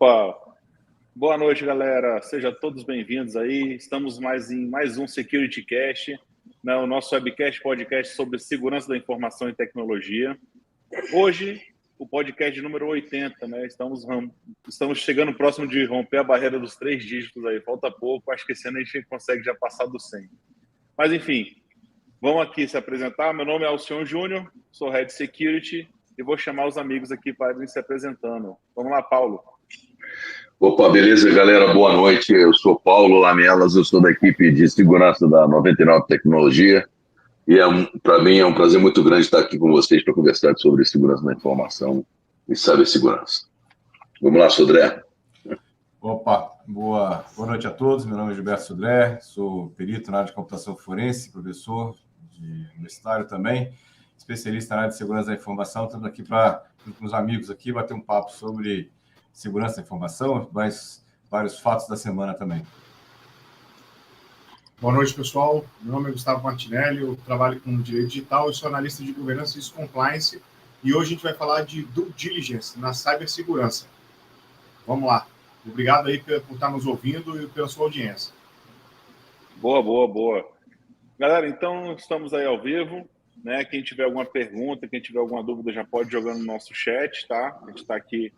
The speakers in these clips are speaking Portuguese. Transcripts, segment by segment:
Opa, boa noite, galera. Sejam todos bem-vindos aí. Estamos em mais um Security Cast, né, o nosso webcast podcast sobre segurança da informação e tecnologia. Hoje, o podcast número 80, né? Estamos chegando próximo de romper a barreira dos 3 dígitos aí. Falta pouco, acho que esse ano a gente consegue já passar do 100. Mas, enfim, vamos aqui se apresentar. Meu nome é Alcion Júnior, sou Head Security e vou chamar os amigos aqui para irem se apresentando. Vamos lá, Paulo. Opa, beleza, galera? Boa noite. Eu sou Paulo Lamelas, eu sou da equipe de segurança da 99 Tecnologia e para mim é um prazer muito grande estar aqui com vocês para conversar sobre segurança da informação e cibersegurança. Vamos lá, Sodré. Opa, boa noite a todos. Meu nome é Gilberto Sodré, sou perito na área de computação forense, professor universitário também, especialista na área de segurança da informação. Estamos aqui junto com os amigos aqui, bater um papo sobre segurança da informação, mas vários fatos da semana também. Boa noite, pessoal. Meu nome é Gustavo Martinelli, eu trabalho com direito digital e sou analista de governança e compliance. E hoje a gente vai falar de due diligence na cibersegurança. Vamos lá. Obrigado aí por estar nos ouvindo e pela sua audiência. Boa. Galera, então estamos aí ao vivo, né? Quem tiver alguma pergunta, quem tiver alguma dúvida já pode jogar no nosso chat, tá? A gente está aqui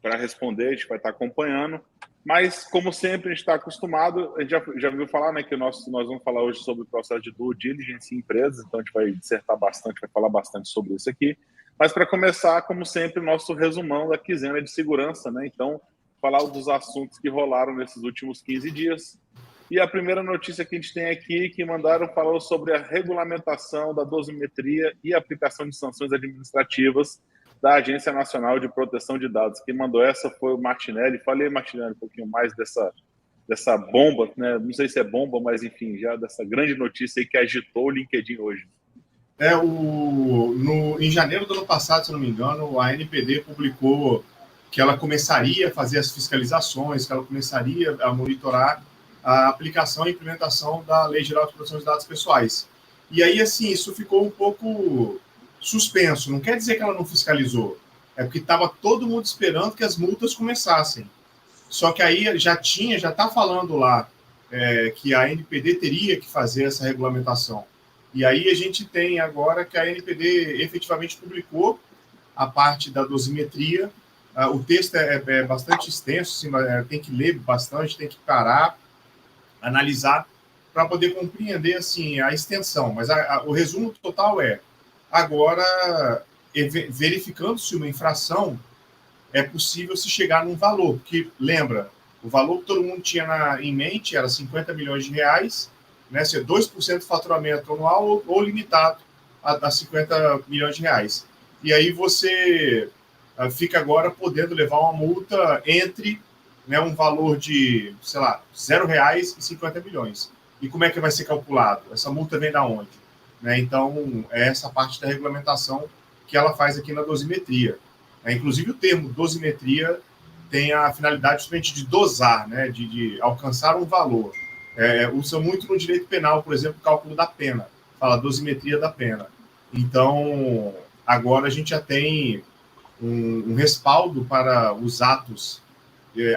para responder, a gente vai estar acompanhando. Mas, como sempre, a gente está acostumado, a gente já viu falar, né, que nós vamos falar hoje sobre o processo de due diligence em empresas, então a gente vai dissertar bastante, vai falar bastante sobre isso aqui. Mas, para começar, como sempre, o nosso resumão da quinzena de segurança, né? Então, falar dos assuntos que rolaram nesses últimos 15 dias. E a primeira notícia que a gente tem aqui, que mandaram falar sobre a regulamentação da dosimetria e aplicação de sanções administrativas da Agência Nacional de Proteção de Dados. Quem mandou essa foi o Martinelli. Falei, Martinelli, um pouquinho mais dessa bomba, né? Não sei se é bomba, mas enfim, já dessa grande notícia aí que agitou o LinkedIn hoje. Em janeiro do ano passado, se não me engano, a ANPD publicou que ela começaria a fazer as fiscalizações, que ela começaria a monitorar a aplicação e implementação da Lei Geral de Proteção de Dados Pessoais. E aí, assim, isso ficou um pouco suspenso. Não quer dizer que ela não fiscalizou. É porque estava todo mundo esperando que as multas começassem. Só que aí já está falando lá que a ANPD teria que fazer essa regulamentação. E aí a gente tem agora que a ANPD efetivamente publicou a parte da dosimetria. O texto é bastante extenso, assim, tem que ler bastante, tem que parar, analisar, para poder compreender assim, a extensão. Mas o resumo total agora, verificando-se uma infração, é possível se chegar num valor, que, lembra, o valor que todo mundo tinha em mente era 50 milhões de reais, né, ser 2% do faturamento anual ou limitado a 50 milhões de reais. E aí você fica agora podendo levar uma multa entre, né, um valor de, sei lá, R$0 e 50 milhões. E como é que vai ser calculado? Essa multa vem da onde? Né? Então, é essa parte da regulamentação que ela faz aqui na dosimetria. Inclusive, o termo dosimetria tem a finalidade justamente de dosar, né, de alcançar um valor. Usa muito no direito penal, por exemplo, o cálculo da pena. Fala dosimetria da pena. Então, agora a gente já tem um respaldo para os atos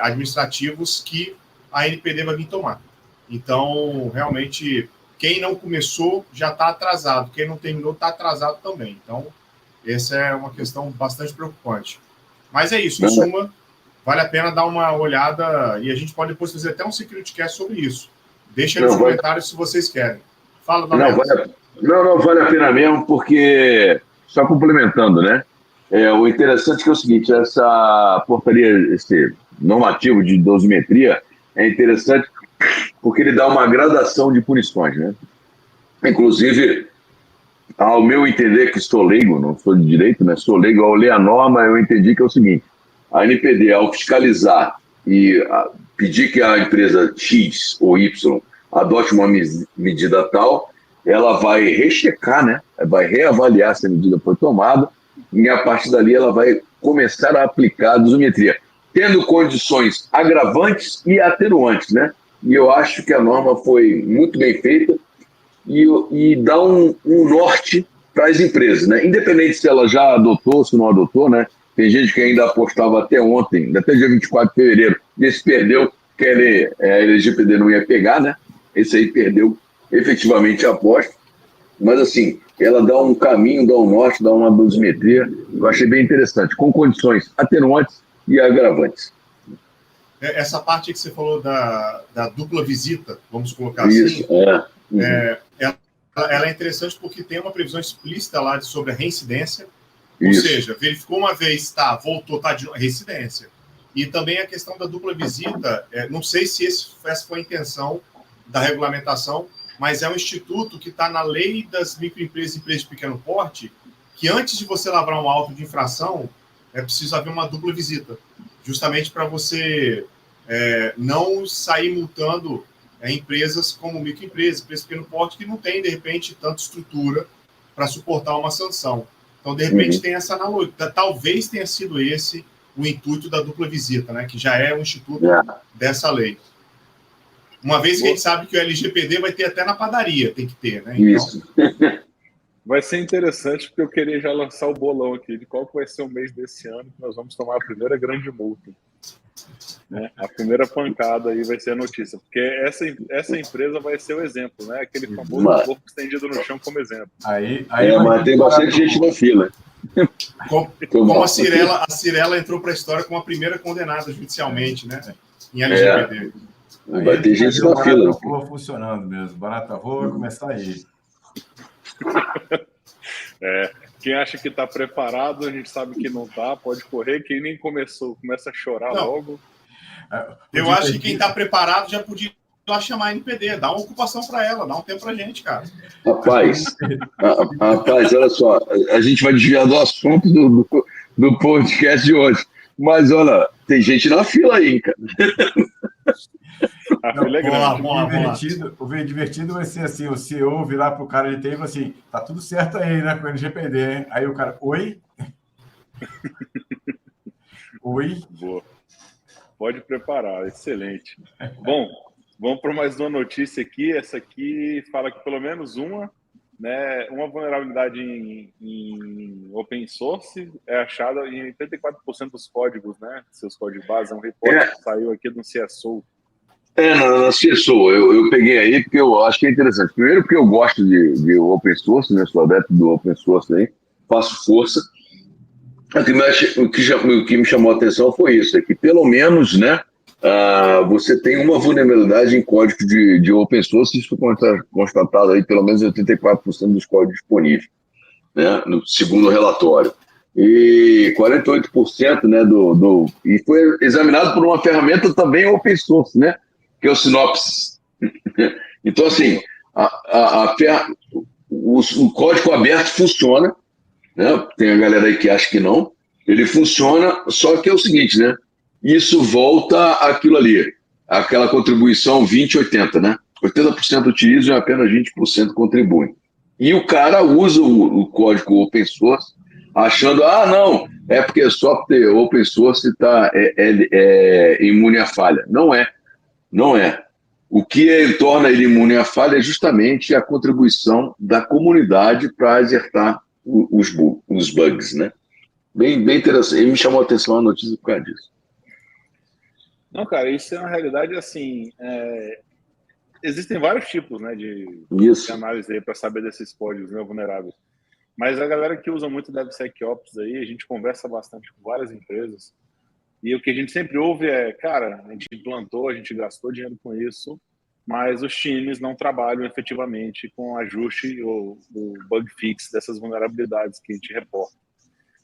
administrativos que a ANPD vai vir tomar. Então, realmente, quem não começou já está atrasado, quem não terminou está atrasado também. Então, essa é uma questão bastante preocupante. Mas é isso, em suma, vale a pena dar uma olhada e a gente pode depois fazer até um Security Cast sobre isso. Deixa aí nos comentários se vocês querem. Fala, Daniel. Não, vale a pena mesmo, porque, só complementando, né? O interessante é que é o seguinte, essa portaria, esse normativo de dosimetria é interessante porque ele dá uma gradação de punições, né? Inclusive, ao meu entender, que sou leigo, não sou de direito, né? Sou leigo, ao ler a norma, eu entendi que é o seguinte, a ANPD, ao fiscalizar e pedir que a empresa X ou Y adote uma medida tal, ela vai rechecar, né? Vai reavaliar se a medida foi tomada, e a partir dali ela vai começar a aplicar a dosimetria, tendo condições agravantes e atenuantes, né? E eu acho que a norma foi muito bem feita e dá um norte para as empresas, né? Independente se ela já adotou, se não adotou, né? Tem gente que ainda apostava até ontem, até dia 24 de fevereiro, esse perdeu, que a LGPD não ia pegar, né? Esse aí perdeu efetivamente a aposta. Mas, assim, ela dá um caminho, dá um norte, dá uma dosimetria. Eu achei bem interessante, com condições atenuantes e agravantes. Essa parte que você falou da dupla visita, vamos colocar Isso, assim, ela é interessante porque tem uma previsão explícita lá sobre a reincidência. Ou seja, verificou uma vez, voltou, de reincidência. E também a questão da dupla visita, não sei se essa foi a intenção da regulamentação, mas é um instituto que está na lei das microempresas e empresas de pequeno porte, que antes de você lavrar um auto de infração, é preciso haver uma dupla visita, justamente para você não sair multando empresas como microempresas, empresas de pequeno porte, que não tem, de repente, tanta estrutura para suportar uma sanção. Então, de repente, tem essa analogia. Talvez tenha sido esse o intuito da dupla visita, né? Que já é um instituto dessa lei. Uma vez que a gente sabe que o LGPD vai ter até na padaria, tem que ter, né? Então... Isso. Vai ser interessante, porque eu queria já lançar o bolão aqui de qual que vai ser o mês desse ano que nós vamos tomar a primeira grande multa. Né? A primeira pancada aí vai ser a notícia, porque essa empresa vai ser o exemplo, né? Aquele famoso corpo estendido no chão como exemplo. Mas tem bastante gente na fila. Como a Cirela entrou para a história como a primeira condenada judicialmente, né? Em LGPD. Vai ter gente na fila. Barata voa funcionando mesmo. Barata voa vai começar aí. Quem acha que está preparado, a gente sabe que não está, pode correr. Quem nem começou, começa a chorar logo. Eu acho que quem está preparado já podia ir lá chamar a NPD, dá uma ocupação para ela, dá um tempo para a gente, cara. Rapaz, olha só, a gente vai desviar do assunto do podcast de hoje. Mas, olha, tem gente na fila aí, cara. A fila é grande. O divertido vai ser assim, o CEO virar pro cara de TI e falar assim, tá tudo certo aí, né, com o LGPD, hein? Aí o cara, oi? Oi? Boa. Pode preparar, excelente. Bom, vamos para mais uma notícia aqui. Essa aqui fala que pelo menos uma vulnerabilidade em open source é achada em 84% dos códigos, né? Seus códigos base. É um repórter que saiu aqui do CSO. Na CSO, eu peguei aí porque eu acho que é interessante. Primeiro porque eu gosto de open source, né? Sou adepto do open source aí, faço força. O que me chamou a atenção foi isso, é que pelo menos, né, você tem uma vulnerabilidade em código de open source, isso foi constatado aí pelo menos em 84% dos códigos disponíveis, né, no segundo relatório. E 48%, né, e foi examinado por uma ferramenta também open source, né, que é o Synopsys. Então, assim, o código aberto funciona, né? Tem a galera aí que acha que não. Ele funciona, só que é o seguinte, né? Isso volta àquilo ali, aquela contribuição 20-80, né? 80% utilizam e apenas 20% contribuem. E o cara usa o código open source achando, não, é porque software open source é imune à falha. Não é. O que torna ele imune à falha é justamente a contribuição da comunidade para acertar os bugs, né? Bem interessante. E me chamou a atenção a notícia por causa disso. Não, cara, isso é uma realidade assim. Existem vários tipos, né, de análise aí para saber desses códigos, né, vulneráveis. Mas a galera que usa muito DevSecOps aí, a gente conversa bastante com várias empresas. E o que a gente sempre ouve é, cara, a gente implantou, a gente gastou dinheiro com isso, mas os times não trabalham efetivamente com ajuste ou o bug fix dessas vulnerabilidades que a gente reporta.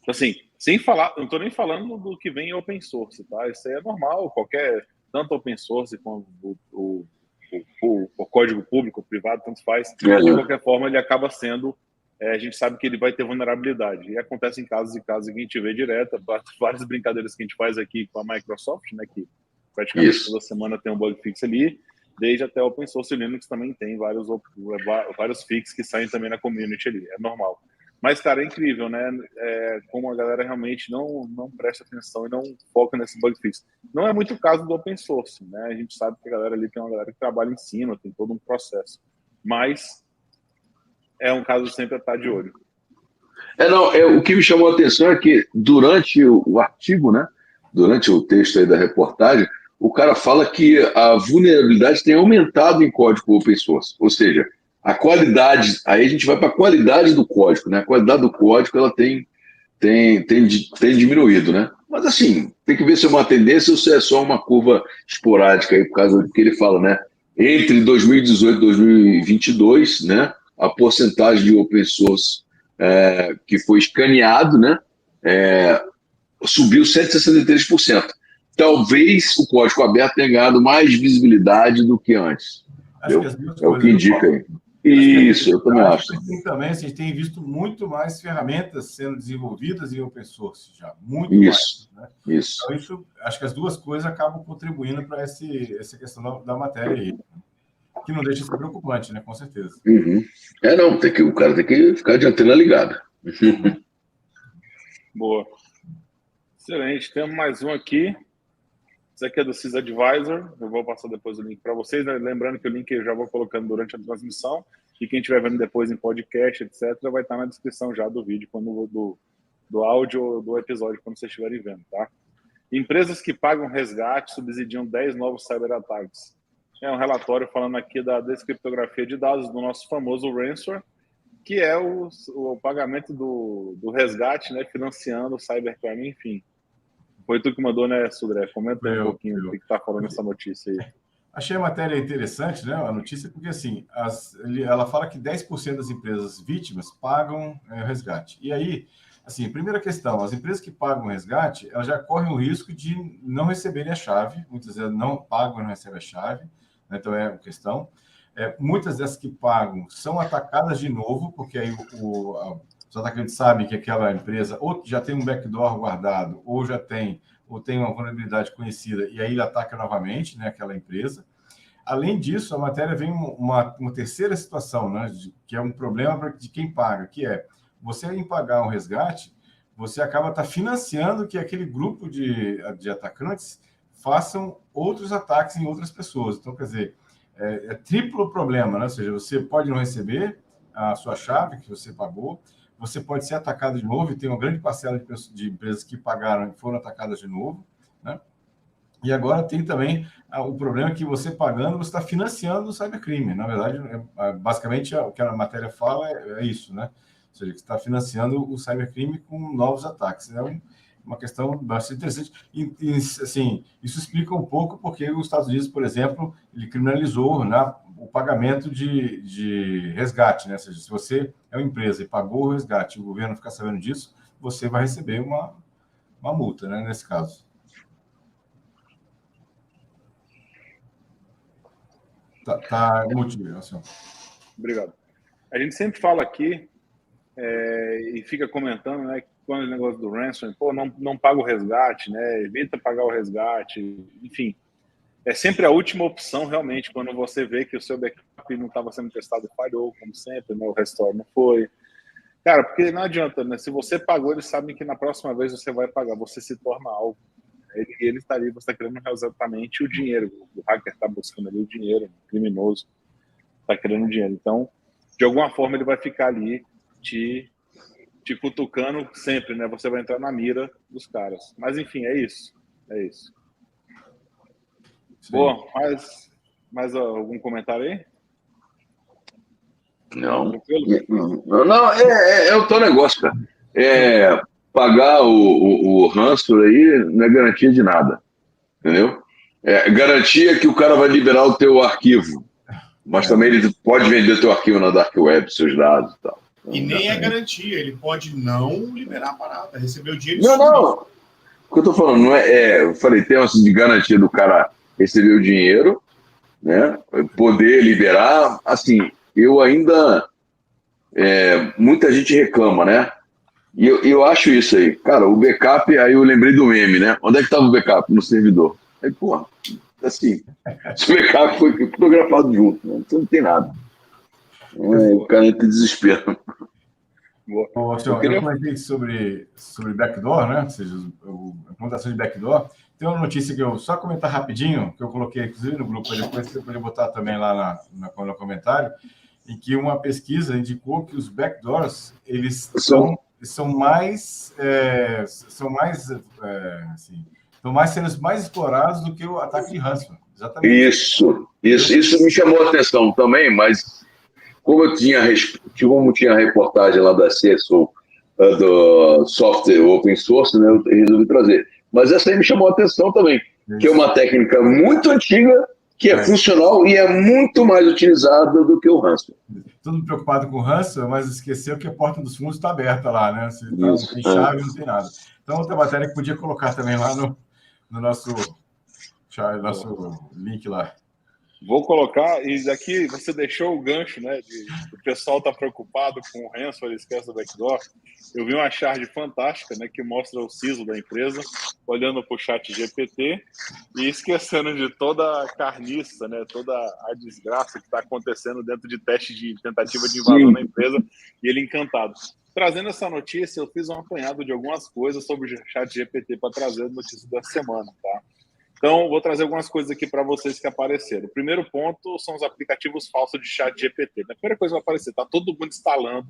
Então, assim, sem falar, não estou nem falando do que vem em open source, tá? Isso aí é normal, tanto open source como o código público, o privado, tanto faz. De qualquer forma, ele acaba sendo, a gente sabe que ele vai ter vulnerabilidade. E acontece em casos e casos que a gente vê direto, várias brincadeiras que a gente faz aqui com a Microsoft, né, que praticamente toda semana tem um bug fix ali, desde até open source Linux também tem vários fixes que saem também na community ali, é normal. Mas, cara, é incrível, né? Como a galera realmente não presta atenção e não foca nesse bug fix. Não é muito o caso do open source, né? A gente sabe que a galera ali tem uma galera que trabalha em cima, tem todo um processo. Mas é um caso sempre a estar de olho. O que me chamou a atenção é que durante o artigo, né, durante o texto aí da reportagem, o cara fala que a vulnerabilidade tem aumentado em código open source, ou seja, a qualidade, aí a gente vai para a qualidade do código, né? A qualidade do código ela tem diminuído, né? Mas assim, tem que ver se é uma tendência ou se é só uma curva esporádica aí, por causa do que ele fala, né? Entre 2018 e 2022, né? A porcentagem de open source que foi escaneado, né? Subiu 163%. Talvez o código aberto tenha ganhado mais visibilidade do que antes. Acho que as duas é o que indica aí. Isso, eu também acho. Também, a gente tem visto muito mais ferramentas sendo desenvolvidas em open source já, muito mais. Né? Isso. Então, acho que as duas coisas acabam contribuindo para essa questão da matéria aí, que não deixa de ser preocupante, né? Com certeza. Uhum. O cara tem que ficar de antena ligada. Boa. Excelente. Temos mais um aqui. Esse aqui é do SysAdvisor. Eu vou passar depois o link para vocês. Né? Lembrando que o link eu já vou colocando durante a transmissão. E quem estiver vendo depois em podcast, etc., vai estar na descrição já do vídeo, do áudio ou do episódio, quando vocês estiverem vendo, tá? Empresas que pagam resgate subsidiam 10 novos cyberataques. É um relatório falando aqui da descriptografia de dados do nosso famoso ransomware, que é o pagamento do resgate, né, financiando o cybercrime, enfim. Foi tu que mandou, né, Sudré? Comenta um pouquinho o que está falando essa notícia aí. Achei a matéria interessante, né, a notícia, porque assim, ela fala que 10% das empresas vítimas pagam resgate. E aí, assim, primeira questão, as empresas que pagam resgate, elas já correm o risco de não receberem a chave, muitas vezes não pagam e não recebem a chave, né, então é uma questão. Muitas dessas que pagam são atacadas de novo, porque aí os atacantes sabem que aquela empresa ou já tem um backdoor guardado, ou tem uma vulnerabilidade conhecida, e aí ele ataca novamente, né, aquela empresa. Além disso, a matéria vem uma terceira situação, né, que é um problema de quem paga, que é, você em pagar um resgate, você acaba financiando que aquele grupo de atacantes façam outros ataques em outras pessoas. Então, quer dizer, é triplo problema, né? Ou seja, você pode não receber a sua chave que você pagou, você pode ser atacado de novo, e tem uma grande parcela de empresas que pagaram e foram atacadas de novo, né? E agora tem também o problema que você pagando, você está financiando o cybercrime. Na verdade, basicamente, o que a matéria fala é isso, né? Ou seja, que está financiando o cybercrime com novos ataques. É uma questão bastante interessante. E, assim, isso explica um pouco porque os Estados Unidos, por exemplo, ele criminalizou, né, o pagamento de resgate, né? Ou seja, se você é uma empresa e pagou o resgate e o governo ficar sabendo disso, você vai receber uma multa, né, nesse caso. Tá motivo, assim. Obrigado. A gente sempre fala aqui e fica comentando, né, quando o negócio do ransom, não paga o resgate, né, evita pagar o resgate, enfim. É sempre a última opção, realmente, quando você vê que o seu backup não estava sendo testado e falhou, como sempre, né, o restore não foi. Cara, porque não adianta, né, se você pagou, eles sabem que na próxima vez você vai pagar, você se torna alvo. Ele está ali, você está querendo exatamente o dinheiro, o hacker está buscando ali o dinheiro, o criminoso está querendo o dinheiro. Então, de alguma forma, ele vai ficar ali te cutucando sempre, né? Você vai entrar na mira dos caras. Mas, enfim, é isso. É isso. Sim. Boa, mais algum comentário aí? Não, é o teu negócio, cara. Pagar o ransomware aí não é garantia de nada, entendeu? Garantia que o cara vai liberar o teu arquivo, mas também ele pode vender o teu arquivo na Dark Web, seus dados e tal. E nem é garantia, ele pode não liberar a parada, receber o dinheiro. Não. O que eu tô falando não eu falei, tem assim de garantia do cara receber o dinheiro, né? Poder liberar, assim, eu ainda muita gente reclama, né? E eu acho isso aí, cara, o backup, aí eu lembrei do meme, né? Onde é que estava o backup? No servidor. Aí, porra, assim, se o backup foi fotografado junto, né? Então não tem nada. O cara entra em desespero. Eu comentei sobre backdoor, né? Ou seja, a implementação de backdoor. Tem uma notícia que eu só comentar rapidinho, que eu coloquei inclusive no grupo, depois você pode botar também lá no comentário, em que uma pesquisa indicou que os backdoors eles são mais assim, estão sendo mais explorados do que o ataque de ransomware. Exatamente. Isso me chamou a atenção também, mas como tinha a reportagem lá da CSO, do software open source, né, eu resolvi trazer. Mas essa aí me chamou a atenção também, que é uma técnica muito antiga, que é funcional e é muito mais utilizada do que o ransomware. Todo mundo preocupado com o ransomware, mas esqueceu que a porta dos fundos está aberta lá, né? Não tem chave, não tem nada. Então, outra matéria que podia colocar também lá no nosso link lá. Vou colocar, e daqui você deixou o gancho, né? O pessoal está preocupado com o ransomware, esquece do backdoor. Eu vi uma charge fantástica, né? Que mostra o CISO da empresa olhando para o chat GPT e esquecendo de toda a carniça, né? Toda a desgraça que está acontecendo dentro de teste de tentativa de invasão na empresa, e ele encantado. Trazendo essa notícia, eu fiz um apanhado de algumas coisas sobre o chat GPT para trazer a notícia da semana, tá? Então, vou trazer algumas coisas aqui para vocês que apareceram. O primeiro ponto são os aplicativos falsos de chat GPT. A primeira coisa que vai aparecer, está todo mundo instalando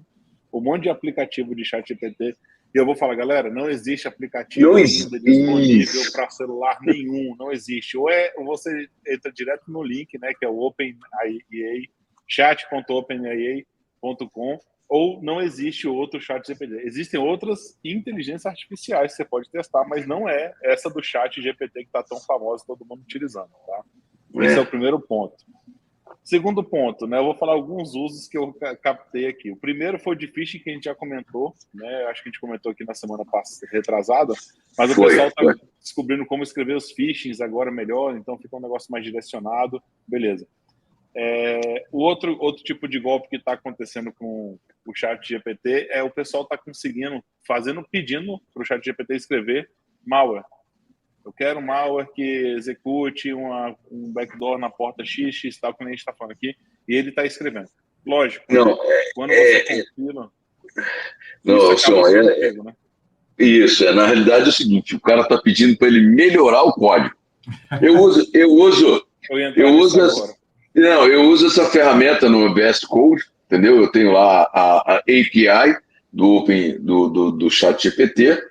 um monte de aplicativo de chat GPT. E eu vou falar, galera, não existe aplicativo disponível para celular nenhum, não existe. Ou você entra direto no link, né, que é o OpenAI, chat.openai.com, ou não existe outro chat GPT. Existem outras inteligências artificiais que você pode testar, mas não é essa do chat GPT que está tão famosa, todo mundo utilizando, tá? Esse é o primeiro ponto. Segundo ponto, né? Eu vou falar alguns usos que eu captei aqui. O primeiro foi o de phishing, que a gente já comentou, né? Acho que a gente comentou aqui na semana retrasada, mas o pessoal está descobrindo como escrever os phishings agora melhor, então fica um negócio mais direcionado, beleza. O outro tipo de golpe que está acontecendo com o chat GPT é o pessoal está conseguindo, pedindo para o chat GPT escrever malware. Eu quero um malware que execute um backdoor na porta XX, tal, como a gente está falando aqui, e ele está escrevendo. Lógico, quando você compila... Né? Isso, na realidade é o seguinte, o cara está pedindo para ele melhorar o código. Eu uso essa ferramenta no VS Code, entendeu? Eu tenho lá a API do ChatGPT,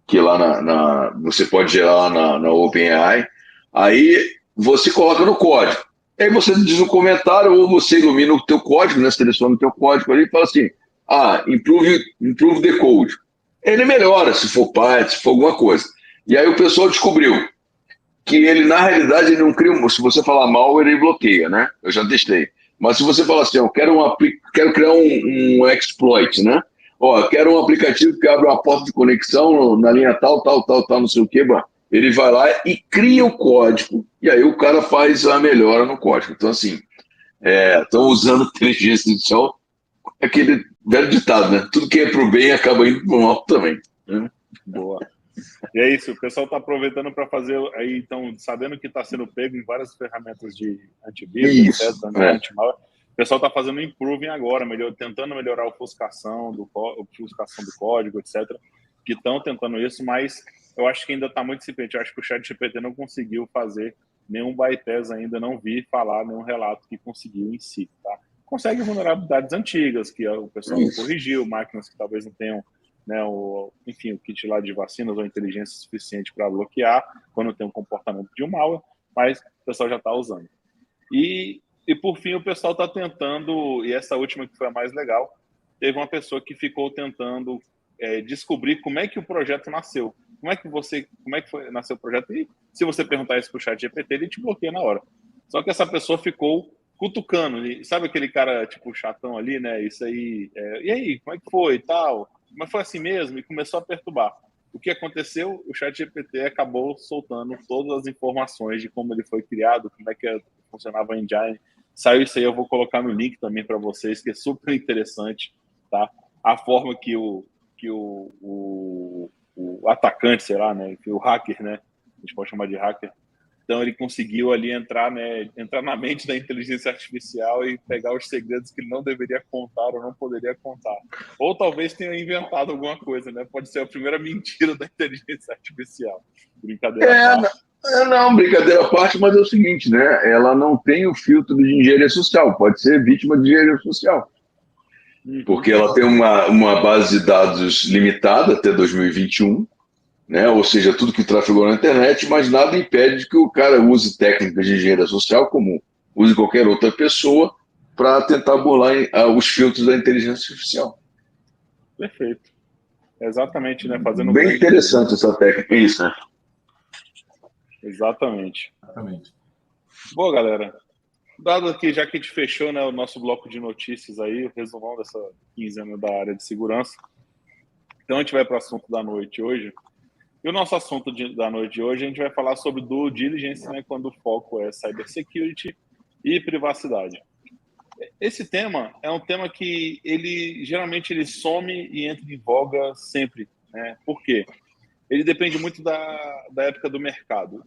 que lá você pode gerar lá na OpenAI, aí você coloca no código. Aí você diz um comentário ou você ilumina o teu código, né? Seleciona o teu código ali e fala assim, improve the code. Ele melhora, se for Python, se for alguma coisa. E aí o pessoal descobriu que ele, na realidade, ele não cria... Se você falar malware, ele bloqueia, né? Eu já testei. Mas se você falar assim, eu quero criar um exploit, né? Eu quero um aplicativo que abre uma porta de conexão na linha tal, não sei o quê, ele vai lá e cria o código, e aí o cara faz a melhora no código. Então, assim, estão usando inteligência artificial, aquele velho ditado, né? Tudo que é pro bem acaba indo pro mal também. Né? Boa. E é isso, o pessoal está aproveitando para fazer aí, então, sabendo que está sendo pego em várias ferramentas de antivírus, etc., né, anti-malware, o pessoal está fazendo improving agora, tentando melhorar a ofuscação do código, etc., que estão tentando isso, mas eu acho que ainda está muito incipiente. Eu acho que o ChatGPT não conseguiu fazer nenhum bypass ainda, não vi falar nenhum relato que conseguiu em si, tá? Consegue vulnerabilidades antigas, que o pessoal não corrigiu, máquinas que talvez não tenham, né, o kit lá de vacinas ou inteligência suficiente para bloquear quando tem um comportamento de um malware, mas o pessoal já está usando. E por fim, o pessoal está tentando, e essa última que foi a mais legal, teve uma pessoa que ficou tentando descobrir como é que o projeto nasceu. Como é que nasceu o projeto? E se você perguntar isso para o ChatGPT, ele te bloqueia na hora. Só que essa pessoa ficou cutucando, sabe aquele cara tipo chatão ali, né? Isso aí, e aí, como é que foi e tal? Mas foi assim mesmo, e começou a perturbar. O que aconteceu? O ChatGPT acabou soltando todas as informações de como ele foi criado, como é que funcionava a engine. Saiu isso aí, eu vou colocar no link também para vocês, que é super interessante, tá? A forma que o atacante, sei lá, né? Que o hacker, né? A gente pode chamar de hacker. Então ele conseguiu ali entrar na mente da inteligência artificial e pegar os segredos que ele não deveria contar ou não poderia contar. Ou talvez tenha inventado alguma coisa, né? Pode ser a primeira mentira da inteligência artificial. Brincadeira à parte. Não, brincadeira à parte, mas é o seguinte, né? Ela não tem o filtro de engenharia social, pode ser vítima de engenharia social. porque ela tem uma base de dados limitada até 2021, né? Ou seja, tudo que trafegou na internet, mas nada impede que o cara use técnicas de engenharia social, como use qualquer outra pessoa, para tentar burlar os filtros da inteligência artificial. Perfeito. Exatamente, né? Fazendo Bem interessante essa técnica, isso, né? Exatamente. Exatamente. Boa, galera. Dado aqui, já que a gente fechou, né, o nosso bloco de notícias aí, o resumão dessa quinzena da área de segurança. Então, a gente vai para o assunto da noite hoje. E o nosso assunto da noite de hoje, a gente vai falar sobre due diligence, né, quando o foco é cybersecurity e privacidade. Esse tema é um tema que geralmente ele some e entra em voga sempre, né? Por quê? Ele depende muito da época do mercado.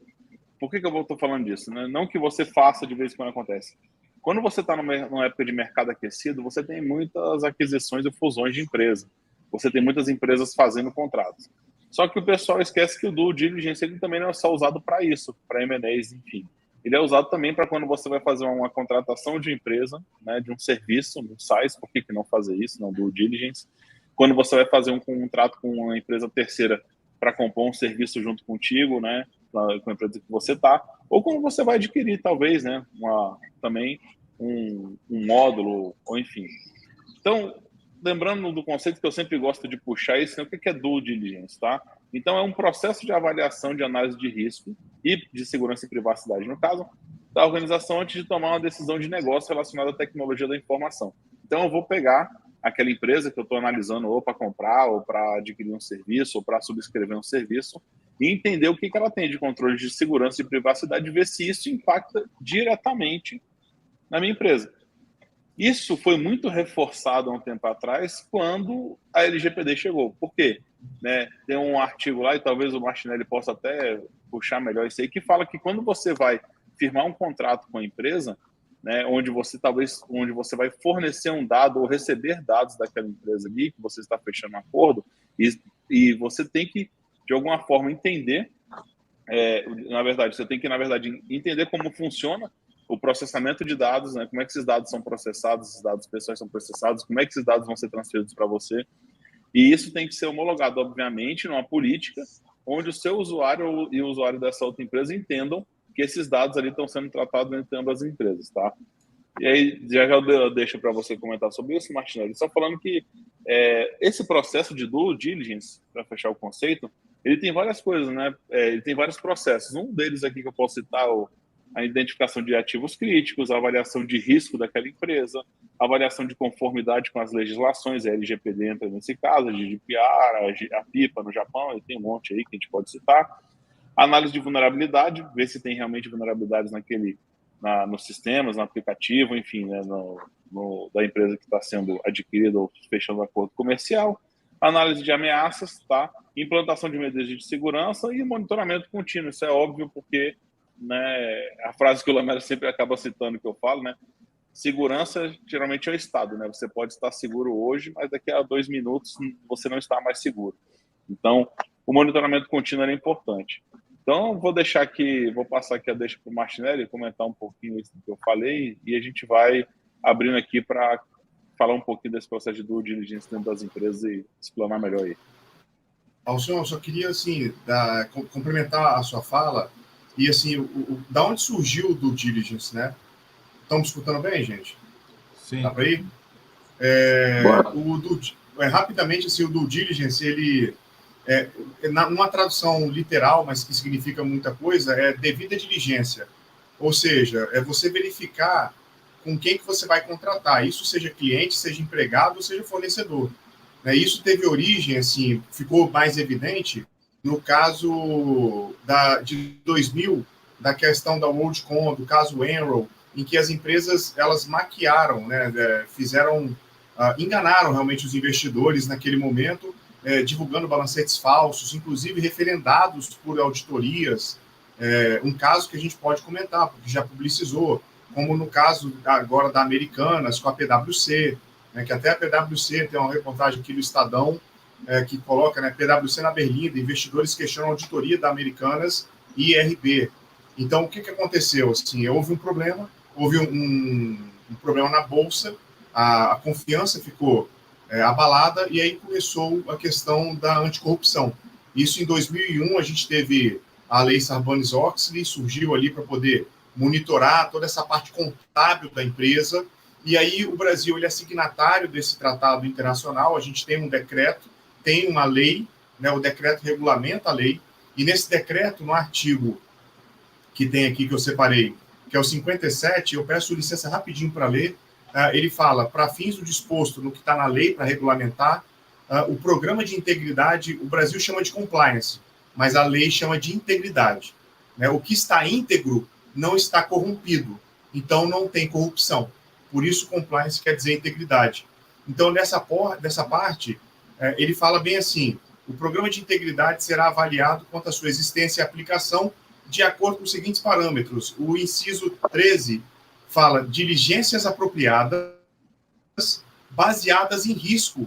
Por que eu estou falando disso? Né? Não que você faça de vez em quando acontece. Quando você está numa época de mercado aquecido, você tem muitas aquisições e fusões de empresa. Você tem muitas empresas fazendo contratos. Só que o pessoal esquece que o due diligence ele também não é só usado para isso, para M&As, enfim. Ele é usado também para quando você vai fazer uma contratação de empresa, né, de um serviço, um SaaS, por que não fazer isso, não due diligence? Quando você vai fazer um contrato com uma empresa terceira para compor um serviço junto contigo, né, com a empresa que você está, ou quando você vai adquirir, talvez, né, também um módulo, ou enfim. Então, lembrando do conceito que eu sempre gosto de puxar isso, né, o que é due diligence, tá? Então, é um processo de avaliação de análise de risco e de segurança e privacidade, no caso, da organização antes de tomar uma decisão de negócio relacionada à tecnologia da informação. Então, eu vou pegar aquela empresa que eu estou analisando ou para comprar, ou para adquirir um serviço, ou para subscrever um serviço, e entender o que ela tem de controle de segurança e privacidade e ver se isso impacta diretamente na minha empresa. Isso foi muito reforçado há um tempo atrás, quando a LGPD chegou. Por quê? Né? Tem um artigo lá, e talvez o Martinelli possa até puxar melhor isso aí, que fala que quando você vai firmar um contrato com a empresa, né, onde você vai fornecer um dado ou receber dados daquela empresa ali, que você está fechando um acordo, e você tem que, de alguma forma, entender, você tem que, na verdade, entender como funciona o processamento de dados, né, como é que esses dados são processados, esses dados pessoais são processados, como é que esses dados vão ser transferidos para você. E isso tem que ser homologado, obviamente, numa política onde o seu usuário e o usuário dessa outra empresa entendam que esses dados ali estão sendo tratados entre ambas as empresas, tá? E aí, já eu deixo para você comentar sobre isso, Martinelli, só falando que esse processo de due diligence, para fechar o conceito, ele tem várias coisas, né? Ele tem vários processos. Um deles aqui que eu posso citar a identificação de ativos críticos, a avaliação de risco daquela empresa, a avaliação de conformidade com as legislações, a LGPD entra nesse caso, a GDPR, a PIPA no Japão, e tem um monte aí que a gente pode citar. Análise de vulnerabilidade, ver se tem realmente vulnerabilidades nos sistemas, no aplicativo, enfim, né, da empresa que está sendo adquirida ou fechando acordo comercial. Análise de ameaças, tá? Implantação de medidas de segurança e monitoramento contínuo. Isso é óbvio porque, né, a frase que o Lamela sempre acaba citando, que eu falo, né? Segurança geralmente é o estado, né? Você pode estar seguro hoje, mas daqui a 2 minutos você não está mais seguro. Então, o monitoramento contínuo é importante. Então, vou passar aqui a deixa para o Martinelli comentar um pouquinho isso que eu falei e a gente vai abrindo aqui para falar um pouquinho desse processo de due diligence dentro das empresas e explanar melhor aí. Alcion, eu só queria, assim, complementar a sua fala e, assim, da onde surgiu o due diligence, né? Estamos escutando bem, gente? Sim. Dá para ir? Rapidamente, assim, o due diligence, ele... numa tradução literal, mas que significa muita coisa, é devida diligência. Ou seja, é você verificar com quem que você vai contratar. Isso seja cliente, seja empregado, ou seja fornecedor. Isso teve origem, assim, ficou mais evidente no caso de 2000, da questão da WorldCom, do caso Enroll, em que as empresas, elas maquiaram, né, enganaram realmente os investidores naquele momento, divulgando balancetes falsos, inclusive referendados por auditorias. Um caso que a gente pode comentar, porque já publicizou, como no caso agora da Americanas, com a PwC, né, que até a PwC tem uma reportagem aqui do Estadão, que coloca, né, PwC na Berlinda, investidores questionam a auditoria da Americanas e IRB. Então, o que aconteceu? Assim, houve um problema, houve um problema na Bolsa, a confiança ficou abalada, e aí começou a questão da anticorrupção. Isso em 2001, a gente teve a lei Sarbanes-Oxley, surgiu ali para poder monitorar toda essa parte contábil da empresa, e aí o Brasil ele é signatário desse tratado internacional, a gente tem um decreto, tem uma lei, né, o decreto regulamenta a lei, e nesse decreto, no artigo que tem aqui, que eu separei, que é o 57, eu peço licença rapidinho para ler, ele fala, para fins do disposto no que está na lei para regulamentar, o programa de integridade, o Brasil chama de compliance, mas a lei chama de integridade. Né? O que está íntegro não está corrompido, então não tem corrupção. Por isso, compliance quer dizer integridade. Então, dessa parte, ele fala bem assim, o programa de integridade será avaliado quanto à sua existência e aplicação de acordo com os seguintes parâmetros. O inciso 13 fala diligências apropriadas baseadas em risco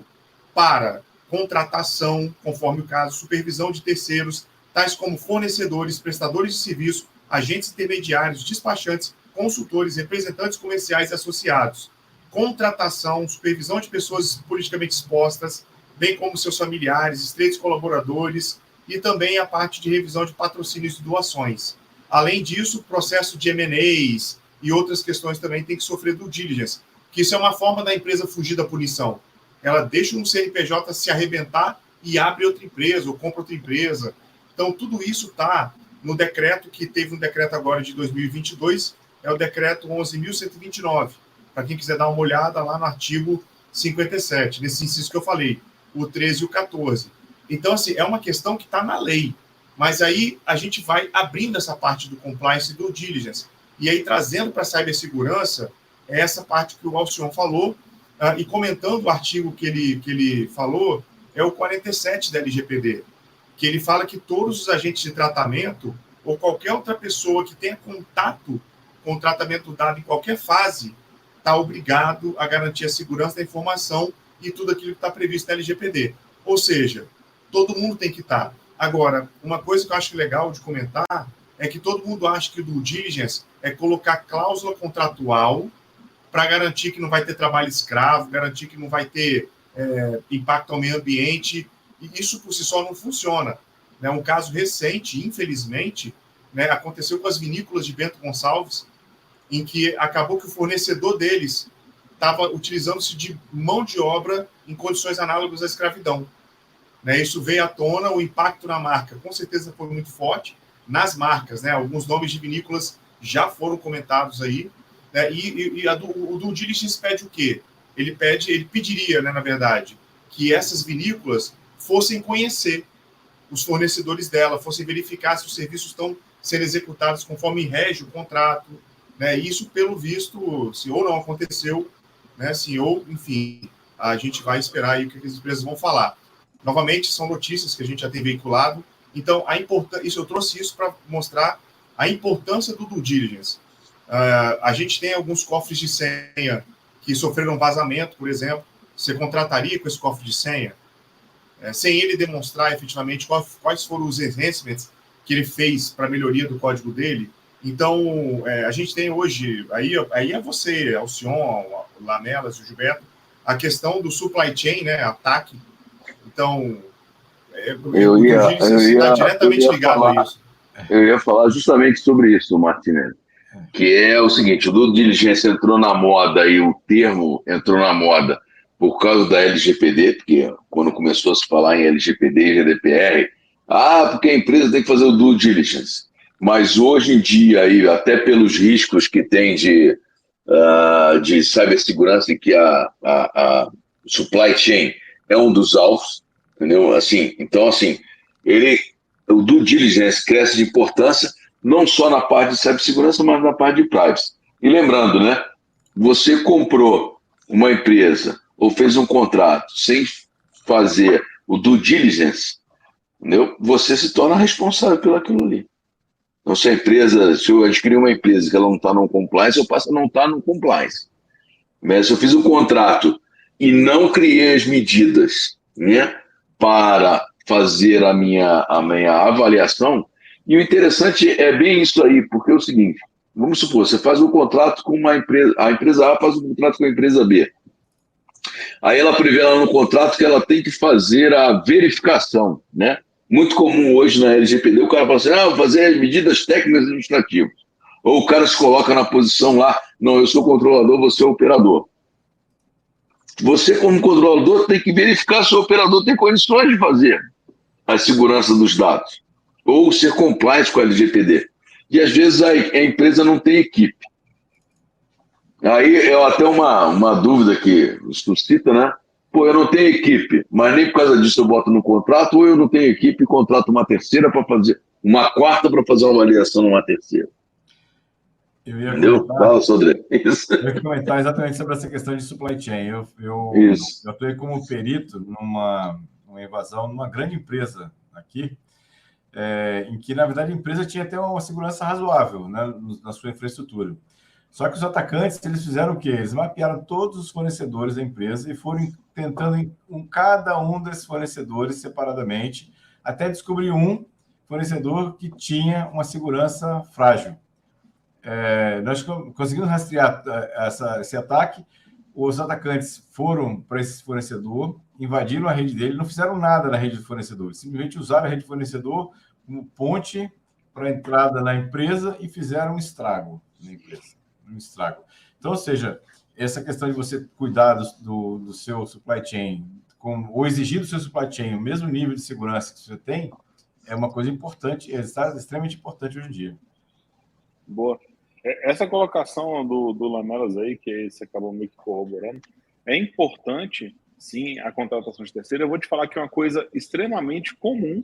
para contratação, conforme o caso, supervisão de terceiros, tais como fornecedores, prestadores de serviço, agentes intermediários, despachantes, consultores, representantes comerciais e associados, contratação, supervisão de pessoas politicamente expostas, bem como seus familiares, estreitos colaboradores, e também a parte de revisão de patrocínios e doações. Além disso, o processo de M&As e outras questões também tem que sofrer due diligence, que isso é uma forma da empresa fugir da punição. Ela deixa um CNPJ se arrebentar e abre outra empresa, ou compra outra empresa. Então, tudo isso está no decreto, que teve um decreto agora de 2022, é o decreto 11.129, para quem quiser dar uma olhada lá no artigo 57, nesse inciso que eu falei, o 13 e o 14. Então, assim, é uma questão que está na lei, mas aí a gente vai abrindo essa parte do compliance e do diligence, e aí trazendo para a cibersegurança essa parte que o Alcion falou, e comentando o artigo que ele falou, é o 47 da LGPD, que ele fala que todos os agentes de tratamento, ou qualquer outra pessoa que tenha contato com o tratamento dado em qualquer fase, está obrigado a garantir a segurança da informação e tudo aquilo que está previsto na LGPD. Ou seja, todo mundo tem que estar. Agora, uma coisa que eu acho legal de comentar é que todo mundo acha que o due diligence é colocar cláusula contratual para garantir que não vai ter trabalho escravo, garantir que não vai ter impacto ao meio ambiente, e isso por si só não funciona. Né? Um caso recente, infelizmente, né, aconteceu com as vinícolas de Bento Gonçalves, em que acabou que o fornecedor deles estava utilizando-se de mão de obra em condições análogas à escravidão. Né? Isso veio à tona, o impacto na marca com certeza foi muito forte, nas marcas, né? Alguns nomes de vinícolas já foram comentados aí, né? O due diligence pede o quê? Ele pediria, né, na verdade, que essas vinícolas fossem conhecer os fornecedores dela, fossem verificar se os serviços estão sendo executados conforme rege o contrato, né? Isso, pelo visto, se ou não aconteceu, né, se ou, enfim, a gente vai esperar aí o que as empresas vão falar. Novamente, são notícias que a gente já tem veiculado, então eu trouxe isso para mostrar a importância do due diligence. A gente tem alguns cofres de senha que sofreram vazamento, por exemplo. Você contrataria com esse cofre de senha, sem ele demonstrar efetivamente quais foram os enhancements que ele fez para a melhoria do código dele. Então, a gente tem hoje, aí é você, Alcion, Lamelas, o Gilberto, a questão do supply chain, né, ataque. Então, eu ia está diretamente ligado falar, a isso. Eu ia falar justamente sobre isso, Martinelli, que é o seguinte, o due diligence entrou na moda, e o termo entrou na moda por causa da LGPD, porque quando começou a se falar em LGPD e GDPR, porque a empresa tem que fazer o due diligence. Mas hoje em dia, aí, até pelos riscos que tem de cibersegurança, e que a supply chain é um dos alvos, entendeu? Assim, então, assim, o due diligence cresce de importância não só na parte de cibersegurança, mas na parte de privacy. E lembrando, né, você comprou uma empresa ou fez um contrato sem fazer o due diligence, entendeu? Você se torna responsável pelo aquilo ali. Então, se eu adquirir uma empresa que ela não está no compliance, eu passo a não estar no compliance. Mas se eu fiz um contrato e não criei as medidas, né, para fazer a minha avaliação, e o interessante é bem isso aí, porque é o seguinte, vamos supor, você faz um contrato com uma empresa, a empresa A faz um contrato com a empresa B, Aí ela prevê lá no contrato que ela tem que fazer a verificação, né? Muito comum hoje na LGPD, o cara fala assim, vou fazer as medidas técnicas e administrativas. Ou o cara se coloca na posição lá, não, eu sou controlador, você é operador. Você, como controlador, tem que verificar se o operador tem condições de fazer a segurança dos dados, ou ser compliant com a LGPD. E às vezes a empresa não tem equipe. Aí é até uma dúvida que suscita, né? Pô, eu não tenho equipe, mas nem por causa disso eu boto no contrato, ou eu não tenho equipe e contrato uma terceira para fazer, uma quarta para fazer uma avaliação numa terceira. Eu ia Entendeu? Fala, Sodré. Isso. Eu ia comentar exatamente sobre essa questão de supply chain. Eu atuei como perito numa invasão numa grande empresa aqui, em que, na verdade, a empresa tinha até uma segurança razoável, né, na sua infraestrutura. Só que os atacantes, eles fizeram o quê? Eles mapearam todos os fornecedores da empresa e foram tentando cada um desses fornecedores separadamente, até descobrir um fornecedor que tinha uma segurança frágil. Nós conseguimos rastrear esse ataque, os atacantes foram para esse fornecedor, invadiram a rede dele, não fizeram nada na rede do fornecedor, simplesmente usaram a rede do fornecedor como ponte para a entrada na empresa e fizeram um estrago na empresa. Então, ou seja, essa questão de você cuidar do seu supply chain, ou exigir do seu supply chain o mesmo nível de segurança que você tem, é uma coisa importante, é extremamente importante hoje em dia. Boa. Essa colocação do Lamelas aí, que você acabou meio que corroborando, é importante, sim, a contratação de terceiro. Eu vou te falar que é uma coisa extremamente comum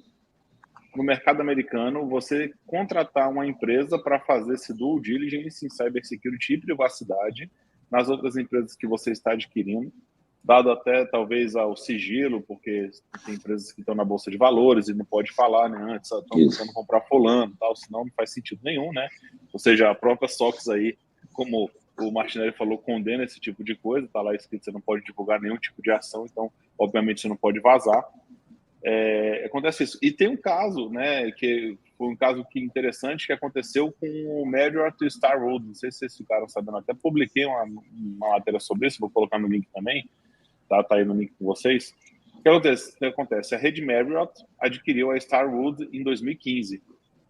no mercado americano, você contratar uma empresa para fazer esse due diligence em cybersecurity e privacidade nas outras empresas que você está adquirindo, dado até talvez ao sigilo, porque tem empresas que estão na bolsa de valores e não pode falar, né, antes estão tentando comprar fulano, tal, senão não faz sentido nenhum, né? Ou seja, a própria SOX aí, como o Martinelli falou, condena esse tipo de coisa, tá lá escrito, você não pode divulgar nenhum tipo de ação, então obviamente você não pode vazar. Acontece isso. E tem um caso, né, que foi um caso que interessante que aconteceu com o Marriott e Starwood. Não sei se vocês ficaram sabendo, até publiquei uma matéria sobre isso, vou colocar no link também, tá aí no link com vocês. O que acontece? A rede Marriott adquiriu a Starwood em 2015,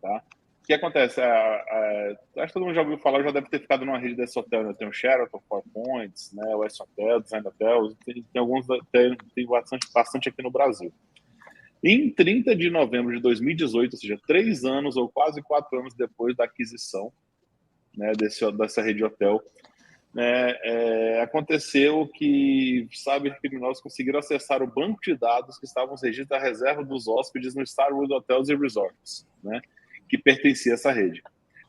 tá? O que acontece? Acho que todo mundo já ouviu falar, já deve ter ficado numa rede desse hotel, né? Tem o Sheraton, Four Points, né? West Hotel, Design Hotels, tem alguns, tem bastante aqui no Brasil. Em 30 de novembro de 2018, ou seja, 3 anos ou quase 4 anos depois da aquisição, né, dessa rede hotel, aconteceu que cybercriminosos conseguiram acessar o banco de dados que estavam registrados da reserva dos hóspedes no Starwood Hotels e Resorts, né, que pertencia a essa rede.